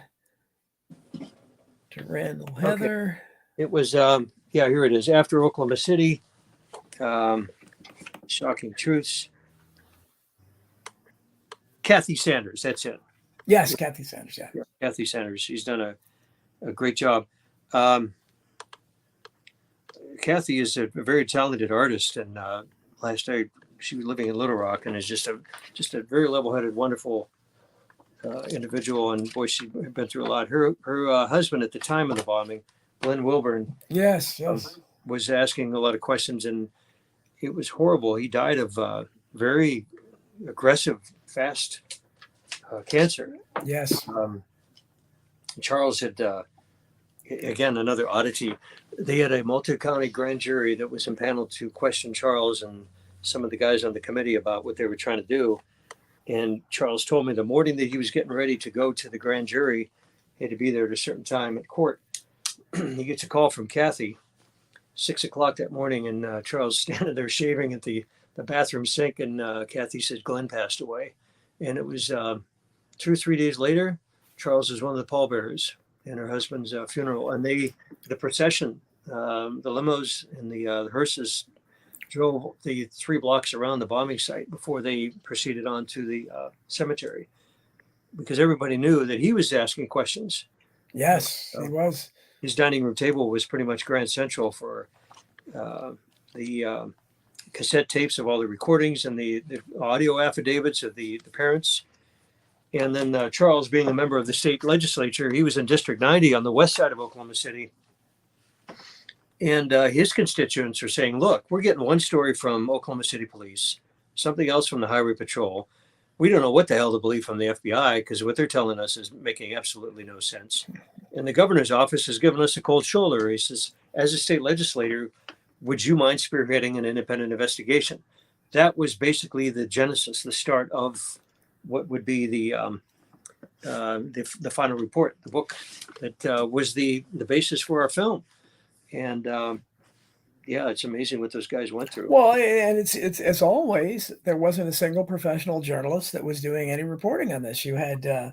to Randall Heather. Okay. It was, here it is. After Oklahoma City, Shocking Truths. Kathy Sanders, that's it. Yes, Kathy Sanders, yeah. Kathy Sanders. She's done a great job. Kathy is a very talented artist, and last night she was living in Little Rock and is just a very level-headed, wonderful individual. And boy, she's been through a lot. Her husband at the time of the bombing, Glenn Wilburn, yes, was asking a lot of questions, and it was horrible. He died of very aggressive, fast cancer. Yes. Charles had, again, another oddity. They had a multi-county grand jury that was impaneled to question Charles and some of the guys on the committee about what they were trying to do. And Charles told me the morning that he was getting ready to go to the grand jury, he had to be there at a certain time at court. He gets a call from Kathy, 6:00 that morning, and Charles standing there shaving at the bathroom sink, and Kathy said Glenn passed away. And it was 2 or 3 days later, Charles was one of the pallbearers in her husband's funeral. And the procession, the limos and the hearses drove the 3 blocks around the bombing site before they proceeded on to the cemetery, because everybody knew that he was asking questions. Yes, he was. His dining room table was pretty much Grand Central for the cassette tapes of all the recordings and the audio affidavits of the parents. And then Charles, being a member of the state legislature, he was in District 90 on the west side of Oklahoma City. And his constituents are saying, look, we're getting one story from Oklahoma City Police, something else from the Highway Patrol. We don't know what the hell to believe from the FBI, because what they're telling us is making absolutely no sense. And the governor's office has given us a cold shoulder. He says, as a state legislator, would you mind spearheading an independent investigation? That was basically the genesis, the start of what would be the final report, the book that was the basis for our film. And it's amazing what those guys went through. Well, and it's as always, there wasn't a single professional journalist that was doing any reporting on this. You had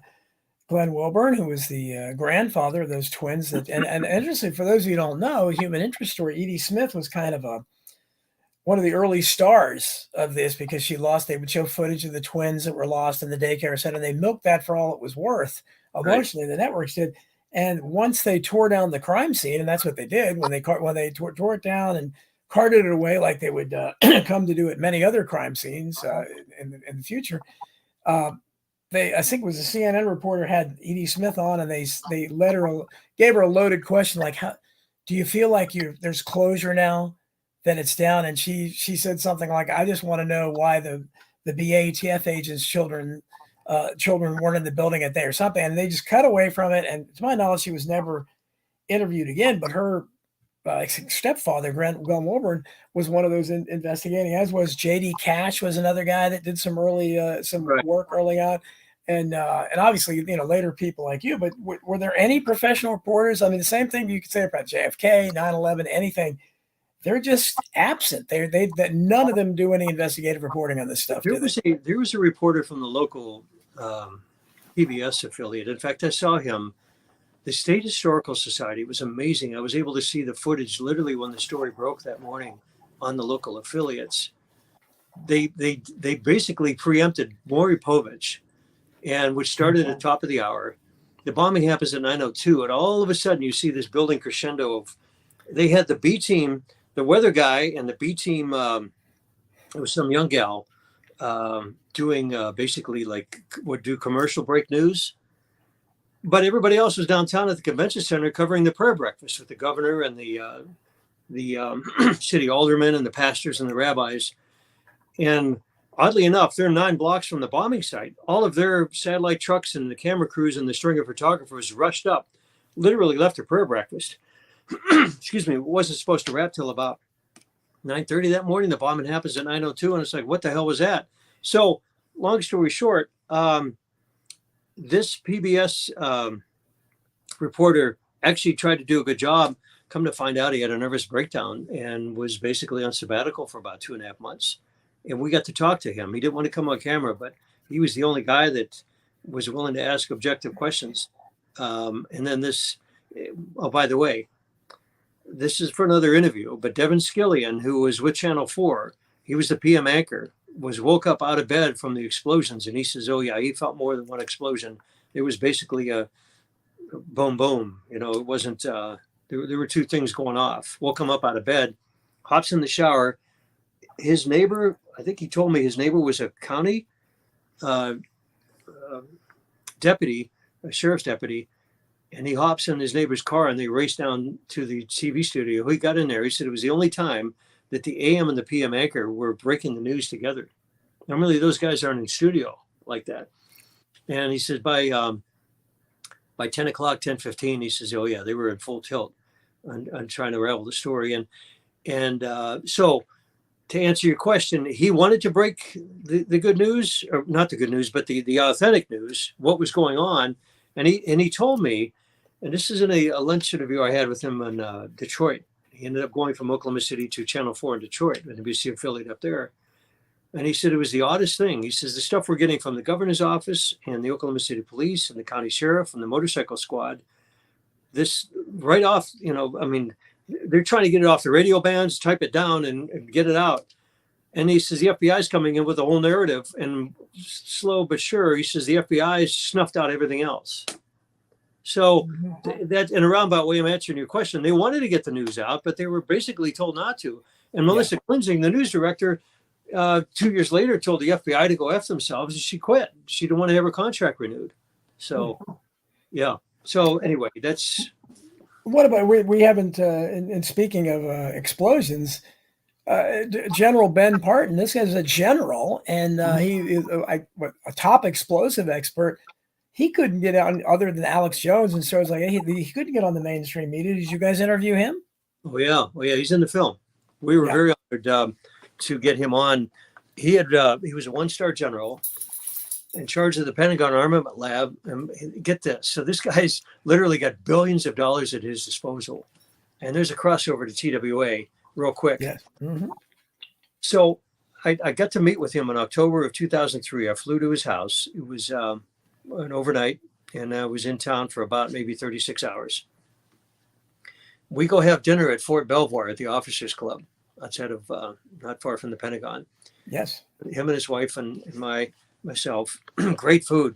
Glenn Wilburn, who was the grandfather of those twins. And interesting, for those of you who don't know, Human Interest Story, Edie Smith was kind of one of the early stars of this, because they would show footage of the twins that were lost in the daycare center. They milked that for all it was worth. Emotionally, The networks did. And once they tore down the crime scene, and that's what they did when they tore it down and carted it away, like they would come to do at many other crime scenes in the future. I think it was a CNN reporter had Edie Smith on, and they gave her a loaded question, like, how do you feel like there's closure now that it's down? And she said something like, I just want to know why the BATF agents' children weren't in the building that day, or something. And they just cut away from it. And to my knowledge, she was never interviewed again, but her stepfather, Glenn Wilburn, was one of those investigating, as was J.D. Cash was another guy that did some Right. work early on. And obviously, later people like you, but were there any professional reporters? I mean, the same thing you could say about JFK, 9/11, anything. They're just absent. That none of them do any investigative reporting on this stuff, do they? There was a reporter from the local PBS affiliate. In fact, I saw him. The State Historical Society was amazing. I was able to see the footage literally when the story broke that morning on the local affiliates. They basically preempted Maury Povich, and which started at the top of the hour. The bombing happens at 9:02, and all of a sudden you see this building crescendo of. They had the B team, the weather guy, and the B team. It was some young gal doing basically like would do commercial break news. But everybody else was downtown at the convention center covering the prayer breakfast with the governor and the city aldermen and the pastors and the rabbis. And oddly enough, they're 9 blocks from the bombing site. All of their satellite trucks and the camera crews and the string of photographers rushed up, literally left their prayer breakfast. Excuse me, it wasn't supposed to wrap till about 9:30 that morning. The bombing happens at 9:02, and it's like, what the hell was that? So, long story short, this PBS reporter actually tried to do a good job. Come to find out, he had a nervous breakdown and was basically on sabbatical for about 2.5 months. And we got to talk to him. He didn't want to come on camera, but he was the only guy that was willing to ask objective questions. And then this, oh, by the way, this is for another interview, but Devin Skillian, who was with Channel 4, he was the PM anchor, was woke up out of bed from the explosions. And he says, oh, yeah, he felt more than one explosion. It was basically a boom, boom. It wasn't, there were 2 things going off. Woke him up out of bed, hops in the shower. His neighbor, I think he told me his neighbor was a county deputy, a sheriff's deputy. And he hops in his neighbor's car and they race down to the TV studio. He got in there. He said it was the only time that the AM and the PM anchor were breaking the news together. Normally those guys aren't in studio like that. And he said by 10 o'clock, 10:15, he says, oh yeah, they were in full tilt on trying to ravel the story. And so to answer your question, he wanted to break the good news, or not the good news, but the authentic news, what was going on. And he told me, and this is in a lunch interview I had with him in Detroit. He ended up going from Oklahoma City to Channel 4 in Detroit, an NBC affiliate up there. And he said it was the oddest thing. He says the stuff we're getting from the governor's office and the Oklahoma City police and the county sheriff and the motorcycle squad, this right off, they're trying to get it off the radio bands, type it down and get it out. And he says the FBI's coming in with a whole narrative, and slow but sure, he says the FBI snuffed out everything else. So that, in a roundabout way, I'm answering your question. They wanted to get the news out, but they were basically told not to. And Melissa Klinsing, the news director, 2 years later, told the FBI to go F themselves, and she quit. She didn't want to have her contract renewed. So, yeah. So anyway, that's. What about we haven't? And speaking of explosions. General Ben Parton, this guy's a general, and he is a top explosive expert. He couldn't get on other than Alex Jones, and so it's like he couldn't get on the mainstream media. Did you guys interview him? Oh yeah, he's in the film. We were very honored to get him on. He was a 1-star general in charge of the Pentagon Armament Lab. And get this, so this guy's literally got billions of dollars at his disposal, and there's a crossover to TWA. Real quick. Yes. Mm-hmm. So I got to meet with him in October of 2003. I flew to his house. It was an overnight, and I was in town for about maybe 36 hours. We go have dinner at Fort Belvoir at the Officers Club outside of not far from the Pentagon. Yes. Him and his wife and myself. Great food.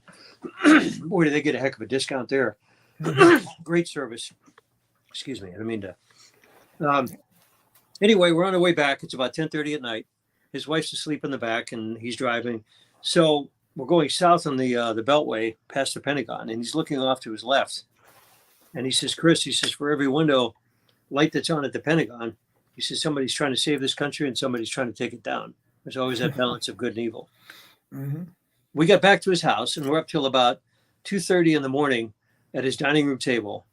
Boy, did they get a heck of a discount there. Great service. Excuse me. I didn't mean to. Anyway, we're on our way back. It's about 10:30 at night. His wife's asleep in the back, and he's driving. So we're going south on the Beltway past the Pentagon, and he's looking off to his left. And he says, Chris, for every window light that's on at the Pentagon, he says, somebody's trying to save this country and somebody's trying to take it down. There's always that balance of good and evil. Mm-hmm. We got back to his house, and we're up till about 2:30 in the morning at his dining room table.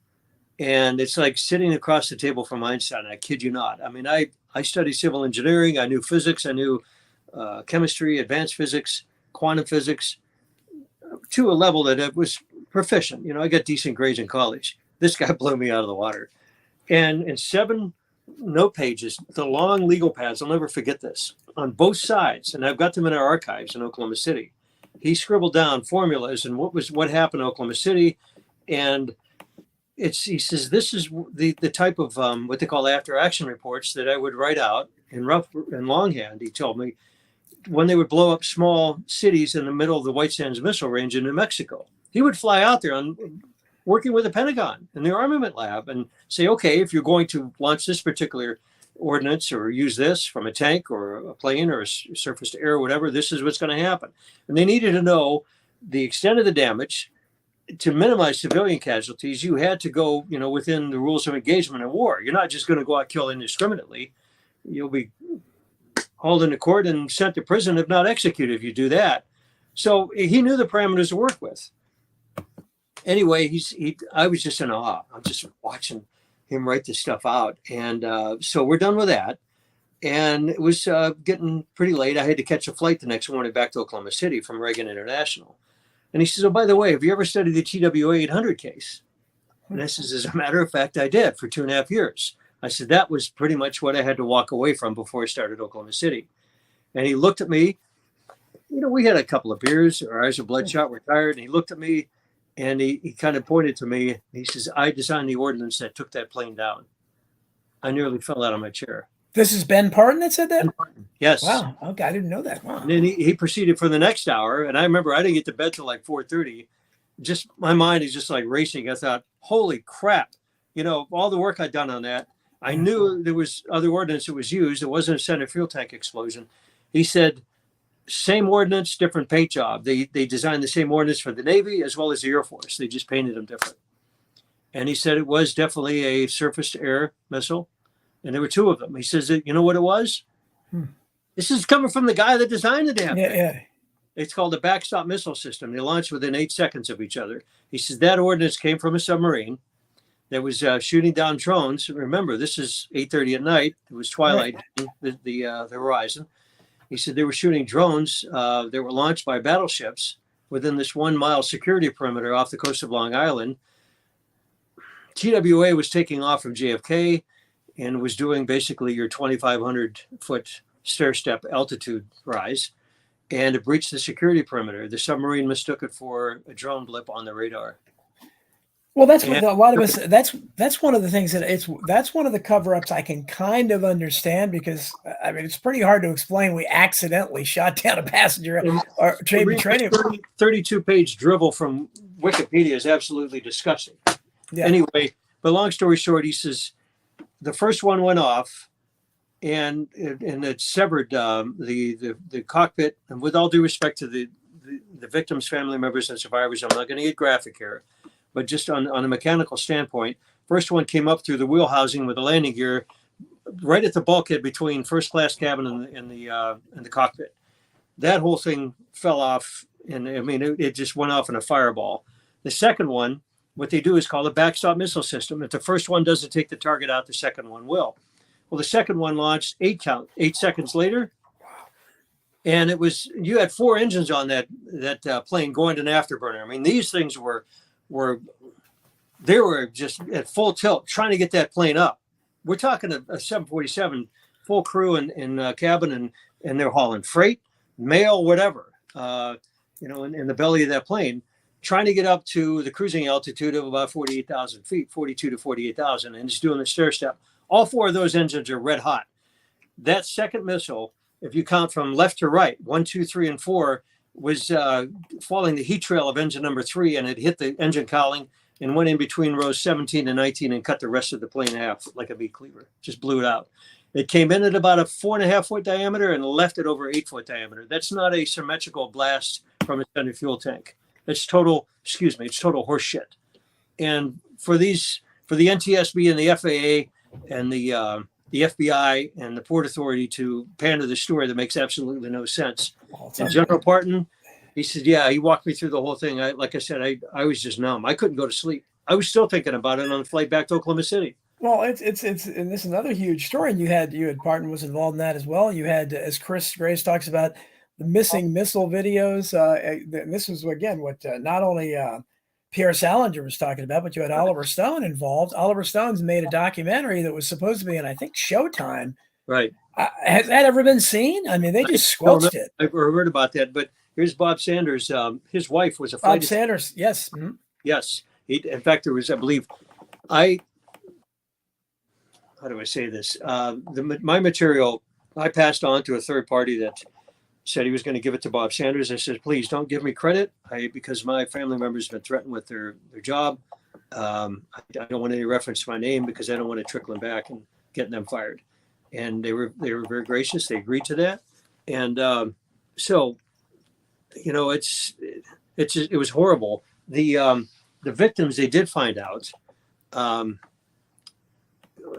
And it's like sitting across the table from Einstein. I kid you not. I mean, I studied civil engineering. I knew physics. I knew chemistry, advanced physics, quantum physics, to a level that it was proficient. You know, I got decent grades in college. This guy blew me out of the water. And in 7 note pages, the long legal pads, I'll never forget this, on both sides, and I've got them in our archives in Oklahoma City. He scribbled down formulas and what happened in Oklahoma City. And he says, this is the type of what they call after action reports that I would write out in longhand, he told me, when they would blow up small cities in the middle of the White Sands Missile Range in New Mexico. He would fly out there working with the Pentagon in the armament lab and say, okay, if you're going to launch this particular ordnance or use this from a tank or a plane or a surface to air or whatever, this is what's going to happen. And they needed to know the extent of the damage. To minimize civilian casualties, you had to go, within the rules of engagement in war. You're not just going to go out kill indiscriminately. You'll be hauled into court and sent to prison if not executed if you do that. So he knew the parameters to work with. Anyway, I was just in awe. I'm just watching him write this stuff out. And so we're done with that. And it was getting pretty late. I had to catch a flight the next morning back to Oklahoma City from Reagan International. And he says, oh, by the way, have you ever studied the TWA 800 case? And I says, as a matter of fact, I did for 2.5 years. I said, that was pretty much what I had to walk away from before I started Oklahoma City. And he looked at me. We had a couple of beers, our eyes were bloodshot, we're tired. And he looked at me and he kind of pointed to me. He says, I designed the ordinance that took that plane down. I nearly fell out of my chair. This is Ben Parton that said that? Ben Parton. Yes. Wow. Okay. I didn't know that. Wow. And then he proceeded for the next hour. And I remember I didn't get to bed till like 4:30. Just my mind is just like racing. I thought, holy crap. All the work I'd done on that. I knew there was other ordnance that was used. It wasn't a center fuel tank explosion. He said, same ordnance, different paint job. They designed the same ordnance for the Navy as well as the Air Force. They just painted them different. And he said it was definitely a surface to air missile. And there were 2 of them. He says, you know what it was? This is coming from the guy that designed the damn thing. Yeah. It's called a backstop missile system. They launched within 8 seconds of each other. He says that ordnance came from a submarine that was shooting down drones. Remember, this is 8:30 at night. It was twilight, right. the horizon. He said they were shooting drones that were launched by battleships within this 1-mile security perimeter off the coast of Long Island. TWA was taking off from JFK and was doing basically your 2,500-foot stair-step altitude rise, and it breached the security perimeter. The submarine mistook it for a drone blip on the radar. Well, that's what a lot of us. That's one of the things that's one of the cover-ups I can kind of understand, because I mean it's pretty hard to explain. We accidentally shot down a passenger or training. 32-page drivel from Wikipedia is absolutely disgusting. Yeah. Anyway, but long story short, he says the first one went off, and it severed the cockpit. And with all due respect to the victims' family members and survivors, I'm not going to get graphic here. But just on a mechanical standpoint, first one came up through the wheel housing with the landing gear, right at the bulkhead between first class cabin and the cockpit. That whole thing fell off, and I mean it just went off in a fireball. The second one, what they do is called a backstop missile system. If the first one doesn't take the target out, the second one will. Well, the second one launched 8 seconds later, and you had 4 engines on that plane going to an afterburner. I mean, these things were just at full tilt trying to get that plane up. We're talking a 747 full crew and cabin, and they're hauling freight, mail, whatever, in the belly of that plane, trying to get up to the cruising altitude of about 48,000 feet, 42 to 48,000, and it's doing the stair step. All 4 of those engines are red hot. That second missile, if you count from left to right, 1, 2, 3, and 4, was following the heat trail of engine number 3, and it hit the engine cowling and went in between rows 17 and 19 and cut the rest of the plane in half like a meat cleaver. Just blew it out. It came in at about a 4.5-foot diameter and left it over 8-foot diameter. That's not a symmetrical blast from a standard fuel tank. It's total horse shit. And for the NTSB and the FAA and the FBI and the Port Authority to pander the story that makes absolutely no sense. And General Parton, he said, yeah, he walked me through the whole thing. Like I said, I was just numb. I couldn't go to sleep. I was still thinking about it on the flight back to Oklahoma City. Well, it's and this is another huge story. And you had Parton was involved in that as well. You had, as Chris Grace talks about, the missing missile videos. And this was again what not only Pierre Salinger was talking about, but you had Oliver Stone involved. Oliver Stone's made a documentary that was supposed to be in, I think, Showtime. Right. Has that ever been seen? I mean, they just squelched it. I've heard about that, but here's Bob Sanders. His wife was a flight Bob Sanders, yes. Mm-hmm. Yes. In fact, there was, I believe, how do I say this? My material, I passed on to a third party that said he was going to give it to Bob Sanders. I said, please don't give me credit because my family members have been threatened with their job. I don't want any reference to my name because I don't want to trickle them back and getting them fired. And they were very gracious. They agreed to that. And so, you know, it was horrible. The victims, they did find out,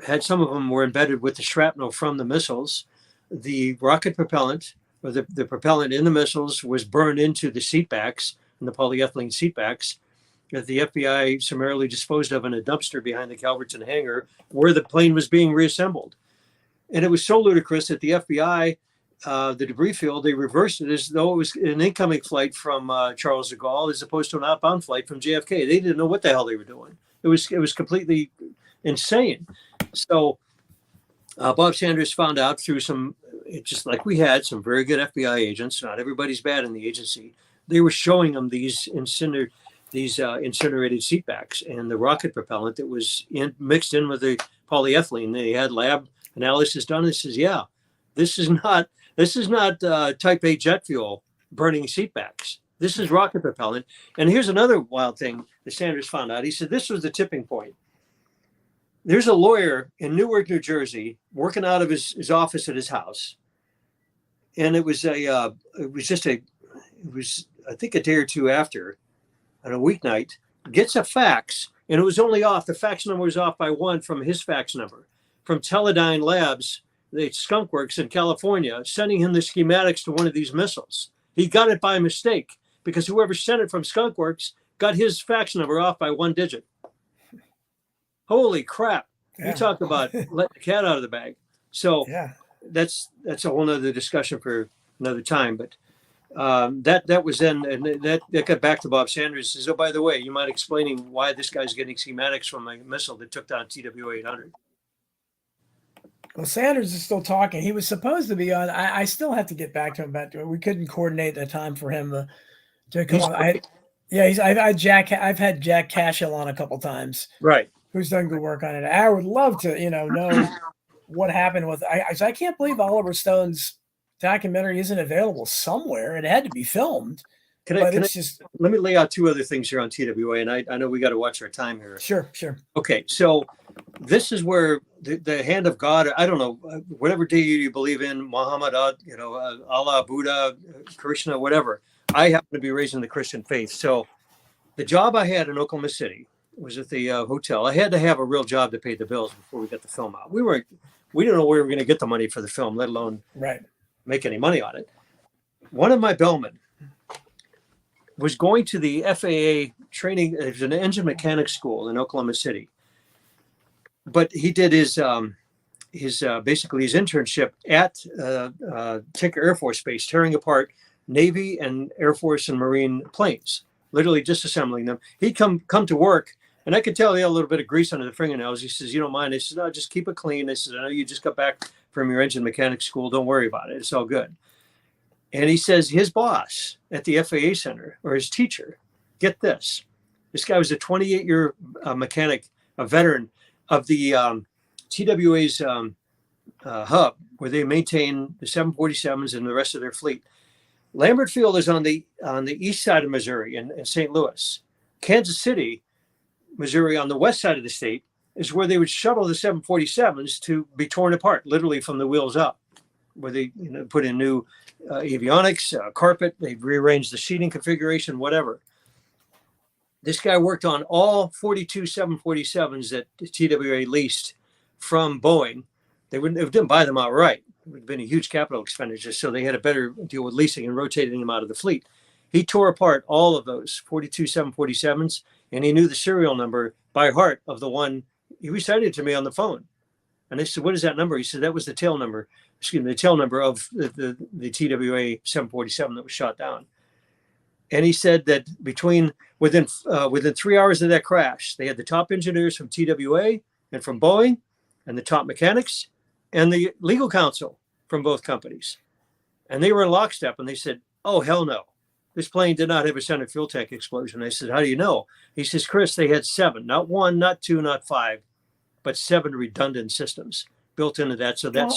had some of them were embedded with the shrapnel from the missiles. The rocket propellant, or the propellant in the missiles, was burned into the seat backs and the polyethylene seat backs that the FBI summarily disposed of in a dumpster behind the Calverton hangar where the plane was being reassembled. And it was so ludicrous that the FBI, the debris field, they reversed it as though it was an incoming flight from Charles de Gaulle as opposed to an outbound flight from JFK. They didn't know what the hell they were doing. It was completely insane. So Bob Sanders found out through just like we had some very good FBI agents. Not everybody's bad in the agency. They were showing them these incinerated seatbacks and the rocket propellant that was mixed in with the polyethylene. They had lab analysis done. And it says, yeah, this is not type A jet fuel burning seatbacks. This is rocket propellant. And here's another wild thing that Sanders found out. He said this was the tipping point. There's a lawyer in Newark, New Jersey, working out of his office at his house, and it was I think a day or two after, on a weeknight, gets a fax, and it was only off. The fax number was off by one from his fax number, from Teledyne Labs, the Skunk Works in California, sending him the schematics to one of these missiles. He got it by mistake because whoever sent it from Skunk Works got his fax number off by one digit. Holy crap. Yeah. You talk about letting the cat out of the bag. So yeah, that's a whole nother discussion for another time. But that was then, and that got back to Bob Sanders. Says, oh, by the way, you mind explaining why this guy's getting schematics from a missile that took down TW-800? Well, Sanders is still talking. He was supposed to be on. I still have to get back to him about it. We couldn't coordinate a time for him to come on. I've had Jack Cashel on a couple times. Right. Who's done good work on it. I would love to, know what happened with. I can't believe Oliver Stone's documentary isn't available somewhere. It had to be filmed. Let me lay out two other things here on TWA, and I know we got to watch our time here. Sure. Okay, so this is where the hand of God. I don't know whatever deity you believe in, Muhammad, Allah, Buddha, Krishna, whatever. I happen to be raised in the Christian faith, so the job I had in Oklahoma City was at the hotel. I had to have a real job to pay the bills before we got the film out. We didn't know where we were going to get the money for the film, let alone make any money on it. One of my bellmen was going to the FAA training. It was an engine mechanic school in Oklahoma City, but he did his basically his internship at Tinker Air Force Base, tearing apart Navy and Air Force and Marine planes, literally disassembling them. He'd come to work. And I could tell he had a little bit of grease under the fingernails. He says, you don't mind? I said, no, just keep it clean. I said, I know you just got back from your engine mechanic school. Don't worry about it. It's all good. And he says his boss at the FAA center, or his teacher, get this. This guy was a 28-year mechanic, a veteran of the TWA's hub, where they maintain the 747s and the rest of their fleet. Lambert Field is on the east side of Missouri in St. Louis. Kansas City, Missouri, on the west side of the state, is where they would shuttle the 747s to be torn apart, literally from the wheels up, where they put in new avionics, carpet, they'd rearrange the seating configuration, whatever. This guy worked on all 42 747s that TWA leased from Boeing. They didn't buy them outright. It would have been a huge capital expenditure, so they had a better deal with leasing and rotating them out of the fleet. He tore apart all of those 42 747s. and he knew the serial number by heart of the one. He recited it to me on the phone. And I said, what is that number? He said, that was the tail number, the tail number of the TWA 747 that was shot down. And he said that within 3 hours of that crash, they had the top engineers from TWA and from Boeing and the top mechanics and the legal counsel from both companies. And they were in lockstep, and they said, oh, hell no. This plane did not have a center fuel tank explosion. I said, how do you know? He says, Chris, they had 7, not 1, not 2, not 5, but 7 redundant systems built into that. So that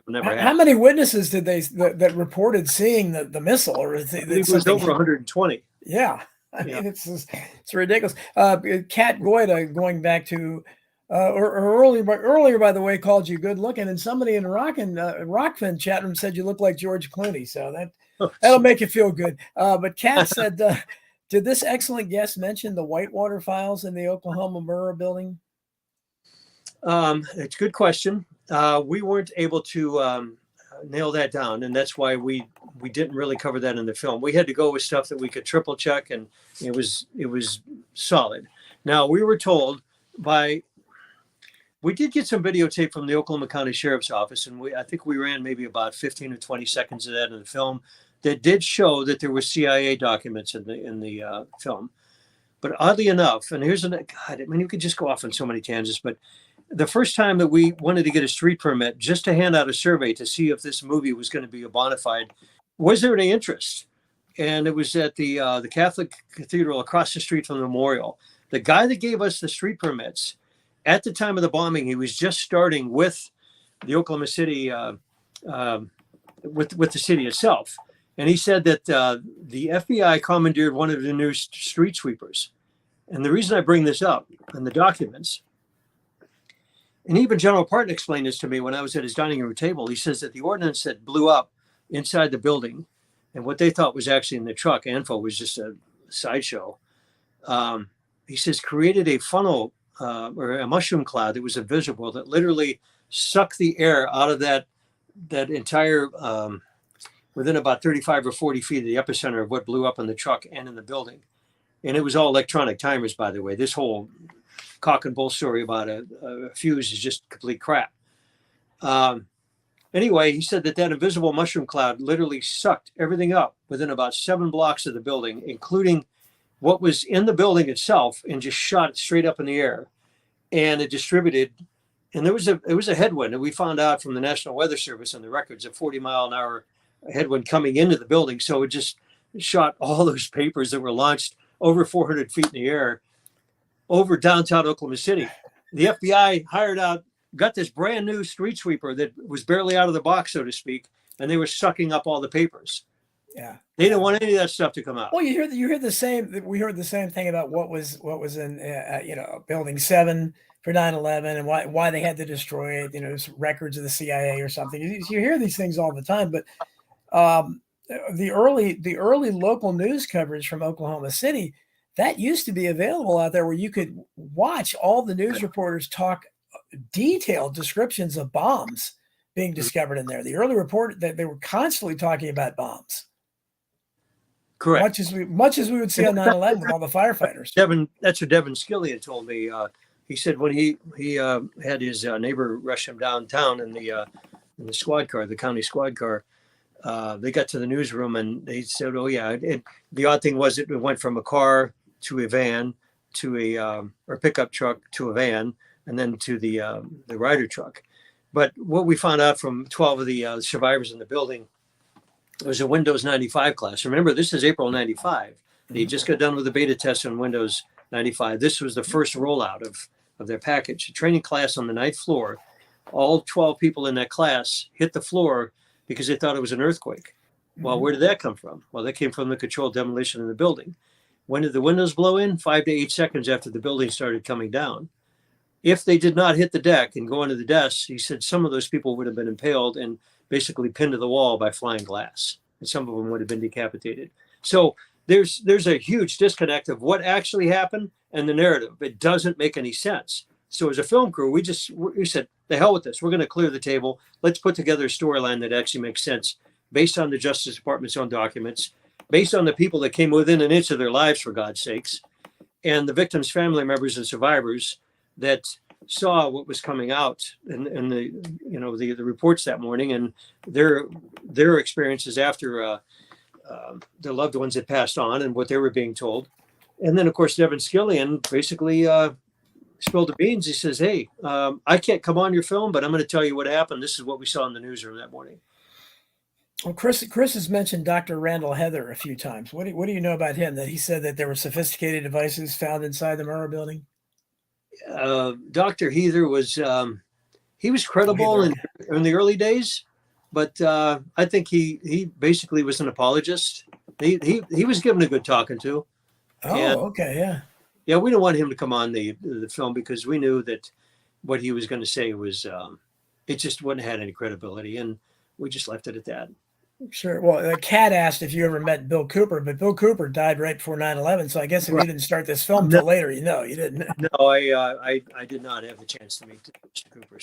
never happened. How many witnesses did they that reported seeing the missile? Or it was over 120. Yeah. I mean, it's ridiculous. Kat Goida, going back to earlier, by the way, called you good looking, and somebody in Rockfin chat room said you look like George Clooney. So that'll make you feel good. But Kat said, did this excellent guest mention the Whitewater files in the Oklahoma Mirror building? It's a good question. We weren't able to nail that down, and that's why we didn't really cover that in the film. We had to go with stuff that we could triple check, and it was solid. Now, we were told we did get some videotape from the Oklahoma County Sheriff's Office, and I think we ran maybe about 15 or 20 seconds of that in the film that did show that there were CIA documents in the film. But oddly enough, and you could just go off on so many tangents, but the first time that we wanted to get a street permit just to hand out a survey to see if this movie was going to be a bona fide, was there any interest? And it was at the Catholic Cathedral across the street from the memorial. The guy that gave us the street permits, at the time of the bombing, he was just starting with the Oklahoma City, with the city itself. And he said that the FBI commandeered one of the new street sweepers. And the reason I bring this up in the documents, and even General Parton explained this to me when I was at his dining room table. He says that the ordnance that blew up inside the building, and what they thought was actually in the truck, ANFO was just a sideshow. He says created a funnel or a mushroom cloud that was invisible that literally sucked the air out of that entire within about 35 or 40 feet of the epicenter of what blew up in the truck and in the building. And it was all electronic timers, by the way. This whole cock and bull story about a fuse is just complete crap. Anyway, he said that invisible mushroom cloud literally sucked everything up within about 7 blocks of the building, including what was in the building itself, and just shot it straight up in the air. And it distributed. And it was a headwind. And we found out from the National Weather Service and the records, a 40-mile-an-hour headwind coming into the building. So it just shot all those papers that were launched over 400 feet in the air over downtown Oklahoma City. The FBI got this brand new street sweeper that was barely out of the box, so to speak, and they were sucking up all the papers. Yeah, they didn't want any of that stuff to come out. Well, you hear the same. We heard the same thing about what was in Building 7 for 9/11 and why they had to destroy it. Records of the CIA or something. You hear these things all the time, but the early local news coverage from Oklahoma City, that used to be available out there, where you could watch all the news reporters talk detailed descriptions of bombs being discovered in there. The early report that they were constantly talking about bombs. Correct. Much as we would see on 9/11 with all the firefighters. That's what Devin Skillian told me. He said when he had his neighbor rush him downtown in the squad car, the county squad car, they got to the newsroom and they said, "Oh yeah." The odd thing was it went from a car to a van to a pickup truck to a van, and then to the Ryder truck. But what we found out from 12 of the survivors in the building was a Windows 95 class. Remember, this is April 95. They just got done with the beta test on Windows 95. This was the first rollout of their package. A training class on the 9th floor. All 12 people in that class hit the floor because they thought it was an earthquake. Well, where did that come from? Well, that came from the controlled demolition of the building. When did the windows blow in? 5 to 8 seconds after the building started coming down. If they did not hit the deck and go into the desks, he said some of those people would have been impaled and basically pinned to the wall by flying glass. And some of them would have been decapitated. So there's a huge disconnect of what actually happened and the narrative. It doesn't make any sense. So as a film crew, we said, the hell with this. We're going to clear the table. Let's put together a storyline that actually makes sense based on the Justice Department's own documents, based on the people that came within an inch of their lives, for God's sakes. and the victims' family members and survivors that saw what was coming out and the reports that morning and their experiences after their loved ones had passed on and what they were being told. And then, of course, Devin Scillian basically spilled the beans. He says, hey, I can't come on your film, but I'm going to tell you what happened. This is what we saw in the newsroom that morning. Well, Chris has mentioned Dr. Randall Heather a few times. What do you know about him? That he said that there were sophisticated devices found inside the Murrah building? Dr. Heather was, he was credible in the early days, but I think he basically was an apologist. He was given a good talking to. Okay, yeah. Yeah, we didn't want him to come on the film because we knew that what he was going to say was, it just wouldn't have had any credibility, and we just left it at that. Sure. Well, Kat asked if you ever met Bill Cooper, but Bill Cooper died right before 9/11. So I guess if you didn't start this film till later, you didn't. No, I did not have the chance to meet Mr. Cooper.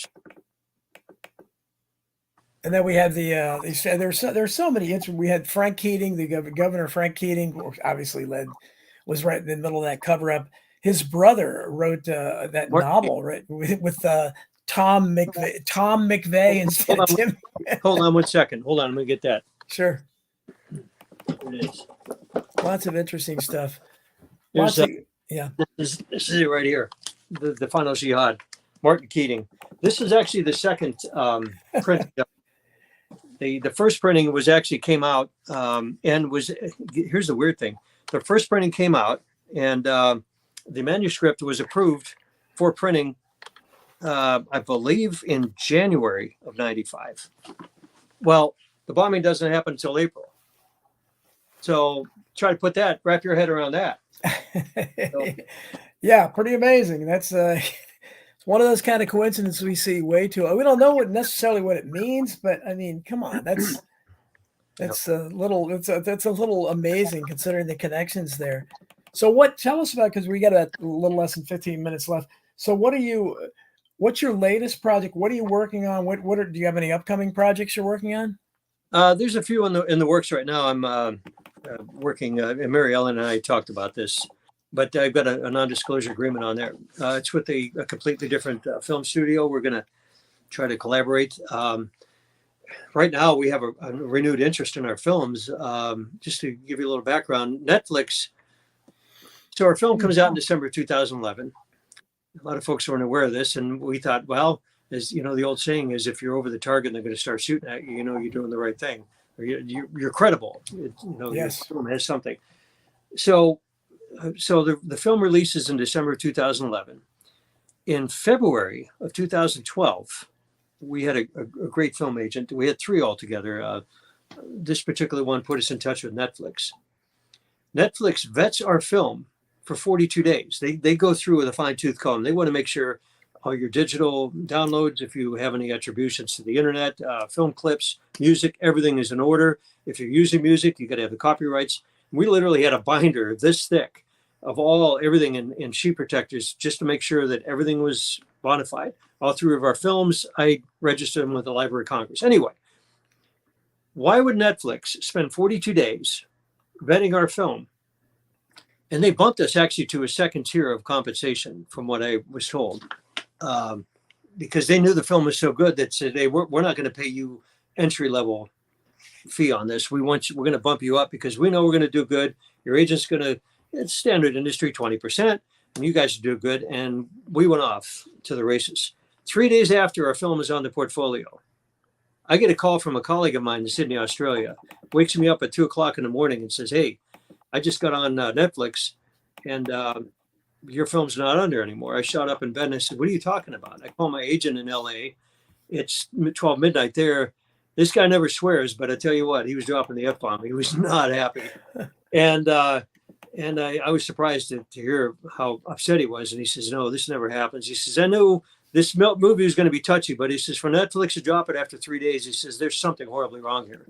And then we have there's so many. We had Frank Keating, the Governor Frank Keating, obviously was right in the middle of that cover up. His brother wrote that novel, right, with Tom McVeigh instead of Tim. Hold on 1 second. Hold on, I'm gonna get that. Sure. Here it is. Lots of interesting stuff. This is it right here. The Final Jihad, Martin Keating. This is actually the second print. The first printing came out and was, here's the weird thing. The first printing came out and the manuscript was approved for printing, I believe, in January of '95. Well, the bombing doesn't happen until April. So try to wrap your head around that. So, yeah, pretty amazing. That's it's one of those kind of coincidences we see way too. We don't know necessarily what it means, but I mean, come on, that's a little amazing considering the connections there. So tell us about, because we got a little less than 15 minutes left. So what's your latest project? What are you working on? Do you have any upcoming projects you're working on? There's a few in the works right now. I'm working, and Mary Ellen and I talked about this, but I've got a non-disclosure agreement on there. It's with a completely different film studio. We're going to try to collaborate. Right now, we have a renewed interest in our films. Just to give you a little background, Netflix. So our film comes out in December 2011. A lot of folks weren't aware of this, and we thought, well, as you know, the old saying is, if you're over the target and they're going to start shooting at you, you know you're doing the right thing, or you're credible. Yes. Your film has something. So the film releases in December 2011. In February of 2012, we had a great film agent. We had three altogether. This particular one put us in touch with Netflix. Netflix vets our film for 42 days. They go through with a fine-tooth comb. They want to make sure all your digital downloads, if you have any attributions to the internet, film clips, music, everything is in order. If you're using music, you got to have the copyrights. We literally had a binder this thick of everything in sheet protectors just to make sure that everything was bona fide. All three of our films, I registered them with the Library of Congress. Anyway, why would Netflix spend 42 days vetting our film? And they bumped us actually to a second tier of compensation, from what I was told, because they knew the film was so good that said, hey, we're not going to pay you entry level fee on this. We're going to bump you up because we know we're going to do good. Your agent's going to, it's standard industry 20%, and you guys do good. And we went off to the races. 3 days after our film is on the portfolio, I get a call from a colleague of mine in Sydney, Australia, wakes me up at 2:00 in the morning and says, hey, I just got on Netflix and your film's not on there anymore. I shot up in bed and I said, what are you talking about? I call my agent in LA. It's 12 midnight there. This guy never swears, but I tell you what, he was dropping the F-bomb. He was not happy. And I was surprised to hear how upset he was. And he says, no, this never happens. He says, I knew this movie was going to be touchy, but he says, for Netflix to drop it after 3 days, he says, there's something horribly wrong here.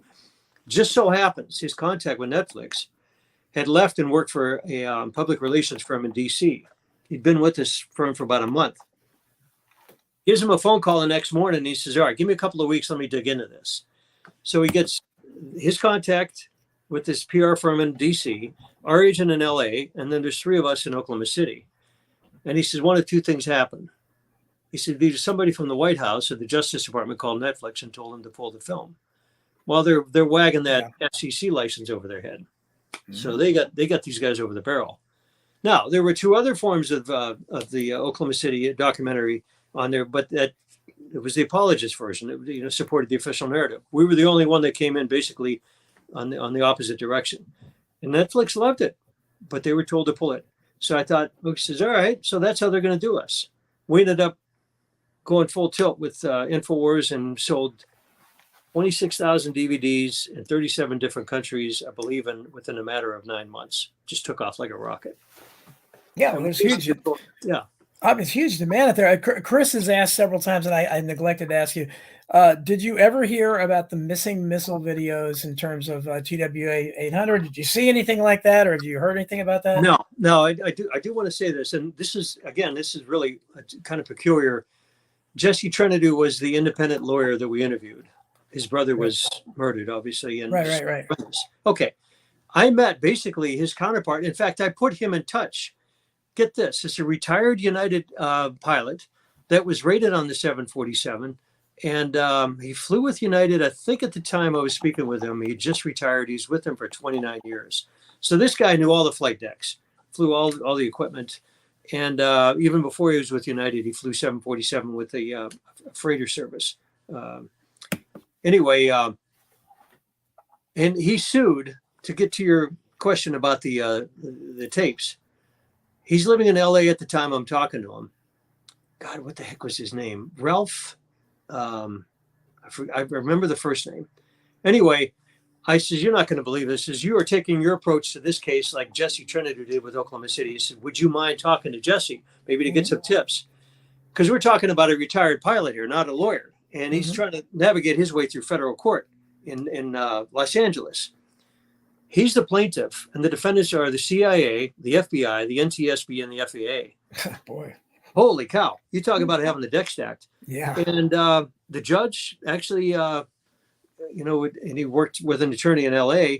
Just so happens his contact with Netflix had left and worked for a public relations firm in DC. He'd been with this firm for about a month. Gives him a phone call the next morning. And he says, all right, give me a couple of weeks. Let me dig into this. So he gets his contact with this PR firm in DC, our agent in LA, and then there's 3 of us in Oklahoma City. And he says, one of 2 things happened. He said, there's somebody from the White House or the Justice Department called Netflix and told them to pull the film. Well, they're wagging that FCC license over their head. So they got these guys over the barrel. Now, there were 2 other forms of the Oklahoma City documentary on there, but that it was the apologist version. It supported the official narrative. We were the only one that came in basically on the opposite direction. And Netflix loved it, but they were told to pull it. So I thought, he says, all right, so that's how they're going to do us. We ended up going full tilt with InfoWars and sold 26,000 DVDs in 37 different countries, I believe, within a matter of 9 months. Just took off like a rocket. Yeah, well, there's huge. Yeah. It's huge demand out there. Chris has asked several times, and I neglected to ask you, did you ever hear about the missing missile videos in terms of TWA 800? Did you see anything like that, or have you heard anything about that? No, I do want to say this, and this is really kind of peculiar. Jesse Trinidad was the independent lawyer that we interviewed. His brother was murdered, obviously. And right. Okay. I met basically his counterpart. In fact, I put him in touch. Get this. It's a retired United pilot that was rated on the 747. And he flew with United. I think at the time I was speaking with him, he just retired. He's with them for 29 years. So this guy knew all the flight decks, flew all the equipment. And even before he was with United, he flew 747 with the freighter service. Anyway, and he sued, to get to your question about the tapes. He's living in LA at the time I'm talking to him. God, what the heck was his name? Ralph. I remember the first name. Anyway, I says, you're not going to believe this. Says, you are taking your approach to this case like Jesse Trinidad did with Oklahoma City. He said, would you mind talking to Jesse, maybe to get some tips? Because we're talking about a retired pilot here, not a lawyer. And he's trying to navigate his way through federal court in Los Angeles. He's the plaintiff, and the defendants are the CIA, the FBI, the NTSB, and the FAA. Boy. Holy cow. You talk about having the deck stacked. Yeah. And the judge actually, and he worked with an attorney in LA,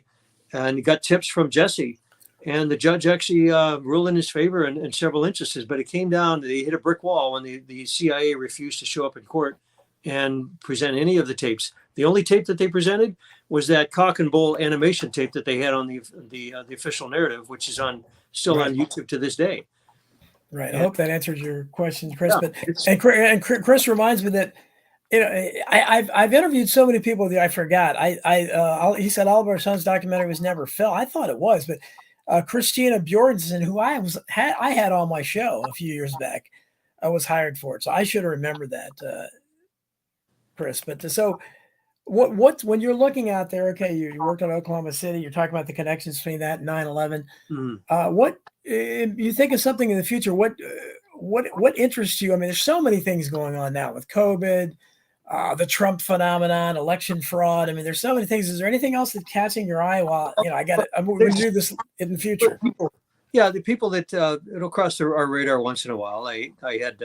and he got tips from Jesse. And the judge actually ruled in his favor in several instances, but it came down, they hit a brick wall when the CIA refused to show up in court and present any of the tapes. The only tape that they presented was that cock and bull animation tape that they had on the official narrative, which is still on YouTube to this day. Right. I hope that answers your question, Chris. Yeah, and Chris reminds me that I've interviewed so many people that I forgot. He said Oliver Son's documentary was never filmed. I thought it was, but Christina Bjornsen, who I had on my show a few years back, I was hired for it, so I should have remembered that, Chris. But so. What when you're looking out there, okay, you worked on Oklahoma City, you're talking about the connections between that and 9/11. What you think of something in the future? What interests you? I mean, there's so many things going on now with COVID, the Trump phenomenon, election fraud. I mean, there's so many things. Is there anything else that's catching your eye? Well, I got it. I'm going to do this in the future. The people that it'll cross our radar once in a while. I had,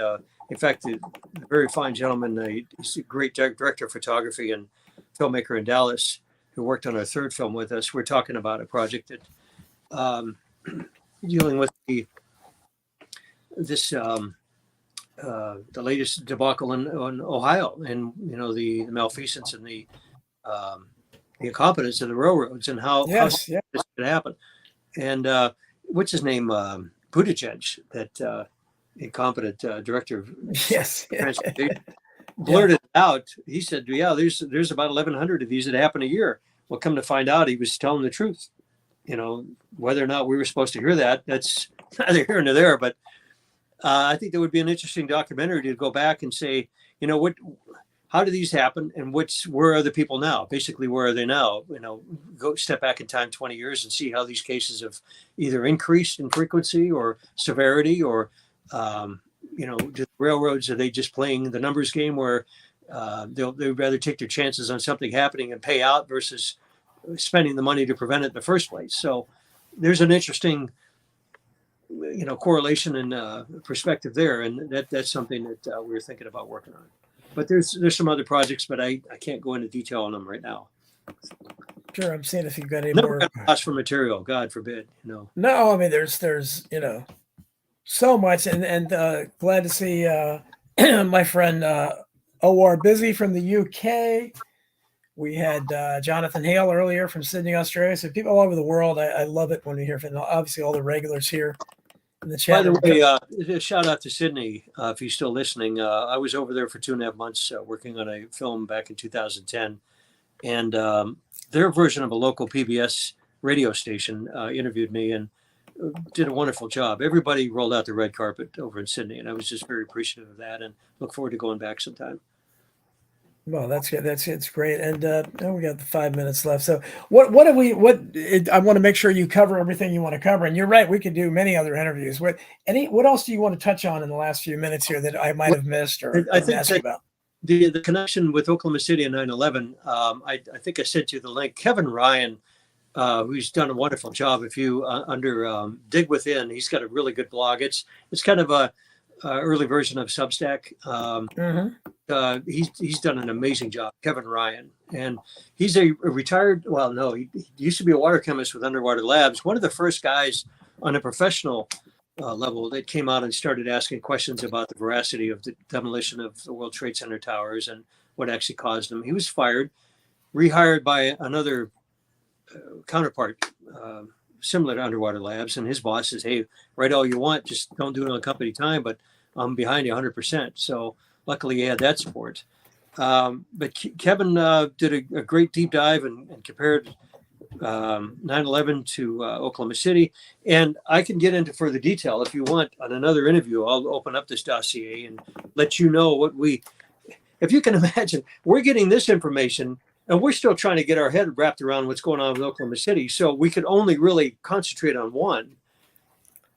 in fact, a very fine gentleman. He's a great director of photography and filmmaker in Dallas who worked on our third film with us. We're talking about a project that dealing with the latest debacle in Ohio, and the malfeasance and the incompetence of the railroads and how this could happen. And what's his name? Buttigieg, that incompetent director of transportation. Blurted out. He said, there's about 1,100 of these that happen a year. Well, come to find out, he was telling the truth. Whether or not we were supposed to hear that, that's neither here nor there. But I think there would be an interesting documentary to go back and say, how do these happen, and where are the people now? Basically, where are they now? Go step back in time 20 years and see how these cases have either increased in frequency or severity, or do the railroads, are they just playing the numbers game where they'd rather take their chances on something happening and pay out versus spending the money to prevent it in the first place? So there's an interesting, correlation and perspective there, and that's something that we're thinking about working on. But there's some other projects, but I can't go into detail on them right now. Sure, I'm seeing if you've got any Never more. got lost for material. God forbid. No. No, I mean there's so much, and glad to see my friend O.R. Busy from the UK. We had Jonathan Hale earlier from Sydney, Australia. So people all over the world. I love it when we hear from obviously all the regulars here in the chat. By the way, a shout out to Sydney if you're still listening. I was over there for 2.5 months working on a film back in 2010, and their version of a local PBS radio station interviewed me and did a wonderful job. Everybody rolled out the red carpet over in Sydney, and I was just very appreciative of that and look forward to going back sometime. Well, that's good. It's great. And we got 5 minutes left. So I want to make sure you cover everything you want to cover. And you're right. We could do many other interviews. What else do you want to touch on in the last few minutes here that I might have missed or I think ask you about? The connection with Oklahoma City and 9/11, I think I sent you the link. Kevin Ryan, who's done a wonderful job. If you under Dig Within, he's got a really good blog. It's kind of a early version of Substack. He's done an amazing job, Kevin Ryan, and he's a retired. Well, no, he used to be a water chemist with Underwater Labs. One of the first guys on a professional level that came out and started asking questions about the veracity of the demolition of the World Trade Center towers and what actually caused them. He was fired, rehired by another counterpart similar to Underwater Labs, and his boss says, "Hey, write all you want, just don't do it on company time, but I'm behind you 100%." So luckily he had that support. But Kevin did a great deep dive and compared 9/11 to Oklahoma City. And I can get into further detail if you want on another interview. I'll open up this dossier and let you know if you can imagine, we're getting this information and we're still trying to get our head wrapped around what's going on with Oklahoma City. So we could only really concentrate on one.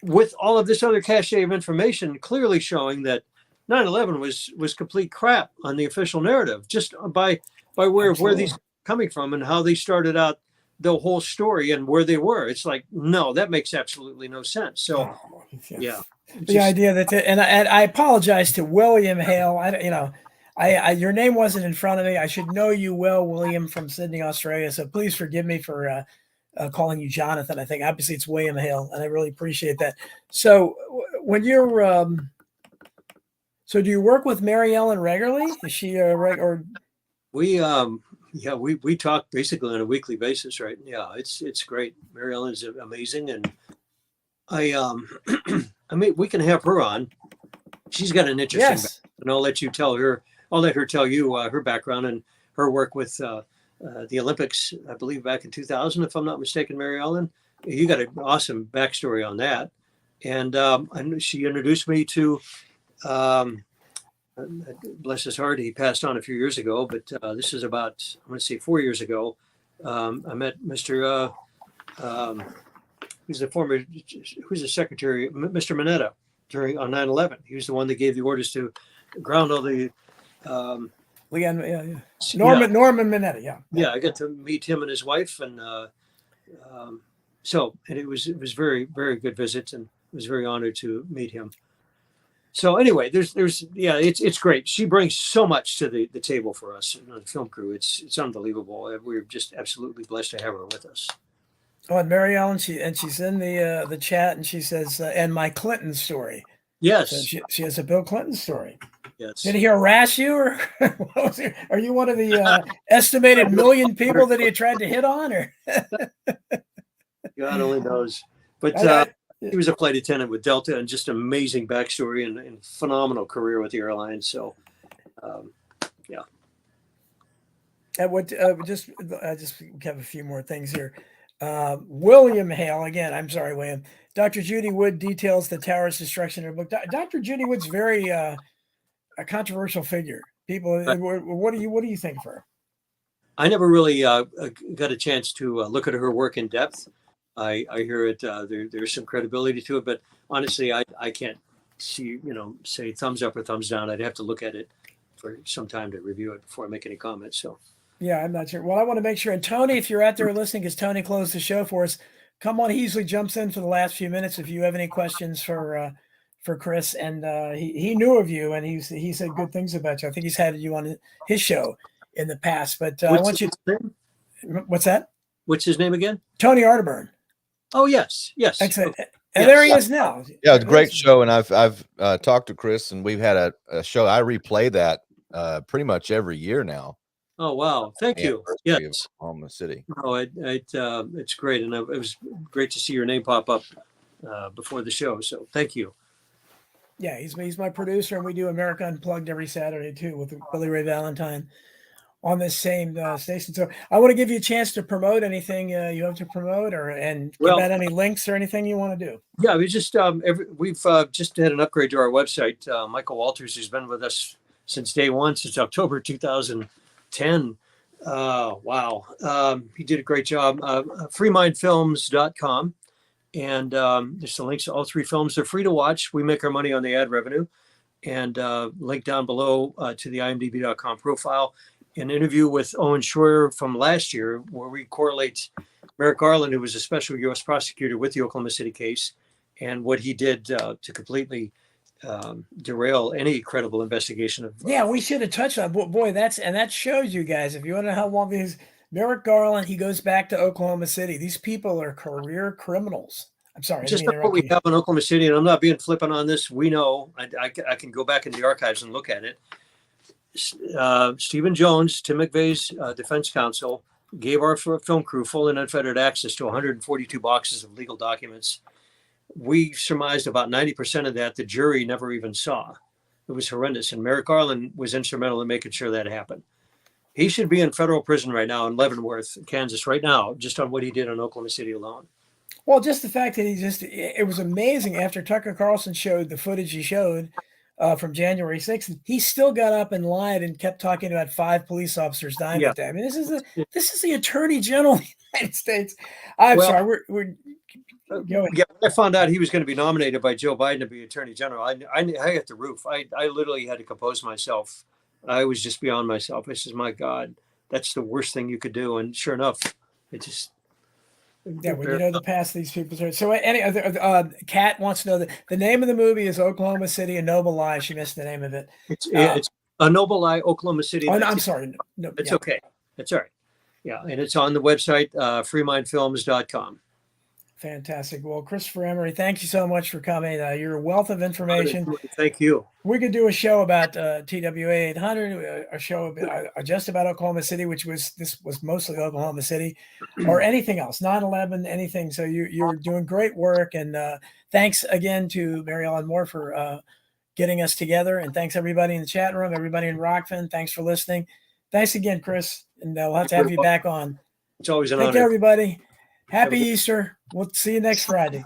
With all of this other cache of information clearly showing that 9/11 was complete crap on the official narrative, just by way of where these are coming from and how they started out the whole story and where they were. It's like, no, that makes absolutely no sense. So, yeah. The idea that, and I apologize to William Hale. Your name wasn't in front of me. I should know you well, William from Sydney, Australia. So please forgive me for calling you Jonathan. I think obviously it's William Hale, and I really appreciate that. So when you're, so do you work with Mary Ellen regularly? Is she or? We talk basically on a weekly basis, right? Yeah, it's great. Mary Ellen's amazing, and I mean, we can have her on. She's got an interesting background, and I'll let her tell you her background and her work with the Olympics, I believe back in 2000, if I'm not mistaken, Mary Ellen. You got an awesome backstory on that. And she introduced me to, bless his heart, he passed on a few years ago, but this is about, I'm going to say 4 years ago. I met Mr. Who's the secretary, Mr. Mineta, on 9/11. He was the one that gave the orders to ground all the Norman Mineta, yeah. I got to meet him and his wife, and it was very, very good visit, and I was very honored to meet him. So anyway, it's great. She brings so much to the table for us in the film crew. It's unbelievable. We're just absolutely blessed to have her with us. Oh, and Mary Ellen, she's in the chat, and she says, and my Clinton story. Yes, so she has a Bill Clinton story. Yes. Did he harass you, or are you one of the estimated million people that he tried to hit on? Or God only knows. But he was a flight attendant with Delta, and just amazing backstory and phenomenal career with the airline. So, yeah. I just have a few more things here. William Hale, again, I'm sorry, William. Dr. Judy Wood details the tower's destruction in her book. Dr. Judy Wood's very a controversial figure. People, what do you think of her? I never really got a chance to look at her work in depth. I hear it. There's some credibility to it, but honestly, I can't say thumbs up or thumbs down. I'd have to look at it for some time to review it before I make any comments. So. Yeah, I'm not sure. Well, I want to make sure. And Tony, if you're out there listening, because Tony closed the show for us, come on. He usually jumps in for the last few minutes if you have any questions for Chris. And he knew of you, and he said good things about you. I think he's had you on his show in the past. But I want you. What's that? What's his name again? Tony Arterburn. Oh, yes. Excellent. Okay. And Yes. there he is now. Yeah, it's a great show, and I've talked to Chris, and we've had a show. I replay that pretty much every year now. Oh, wow. Thank you. Anniversary of Yes. Oklahoma City. Oh, it's great. And it was great to see your name pop up before the show. So thank you. Yeah, he's my producer, and we do America Unplugged every Saturday too with Billy Ray Valentine on this same station. So I want to give you a chance to promote anything you have to promote, and give out any links or anything you want to do. Yeah, we just we've just had an upgrade to our website. Michael Walters, who's been with us since day one, since October 2010. Wow, he did a great job. freemindfilms.com. And there's the links to all three films. They're free to watch. We make our money on the ad revenue. And link down below to the imdb.com profile. An interview with Owen Schroyer from last year, where we correlate Merrick Garland, who was a special U.S. prosecutor with the Oklahoma City case, and what he did to completely derail any credible investigation of. Yeah, we should have touched on. Boy, that shows you guys. If you want to know how long these. Merrick Garland, he goes back to Oklahoma City. These people are career criminals. I'm sorry. Just what we have in Oklahoma City, and I'm not being flippant on this. We know, I can go back in the archives and look at it. Stephen Jones, Tim McVeigh's defense counsel, gave our film crew full and unfettered access to 142 boxes of legal documents. We surmised about 90% of that the jury never even saw. It was horrendous. And Merrick Garland was instrumental in making sure that happened. He should be in federal prison right now in Leavenworth, Kansas, right now, just on what he did in Oklahoma City alone. Well, just the fact that it was amazing after Tucker Carlson showed the footage he showed from January 6th, he still got up and lied and kept talking about 5 police officers dying that day. I mean, this is the Attorney General of the United States. Sorry, we're going. Yeah, when I found out he was going to be nominated by Joe Biden to be Attorney General, I hit the roof. I literally had to compose myself. I was just beyond myself. I said, my God, that's the worst thing you could do. And sure enough, it just. Yeah, when you know the past these people. So Kat wants to know that the name of the movie is Oklahoma City, A Noble Lie. She missed the name of it. It's A Noble Lie, Oklahoma City. Oh, no, I'm sorry. No, it's okay. That's all right. Yeah, and it's on the website, freemindfilms.com. Fantastic. Well, Christopher Emery, thank you so much for coming. You're a wealth of information. Thank you. We could do a show about TWA 800, a show just about Oklahoma City, this was mostly Oklahoma City, or anything else, 9/11, anything. So you're doing great work, and thanks again to Mary Ellen Moore for getting us together, and thanks everybody in the chat room, everybody in Rockfin. Thanks for listening. Thanks again, Chris, and we'll have to have you back on. It's always an honor. Thank you, everybody. Happy Easter. We'll see you next Friday.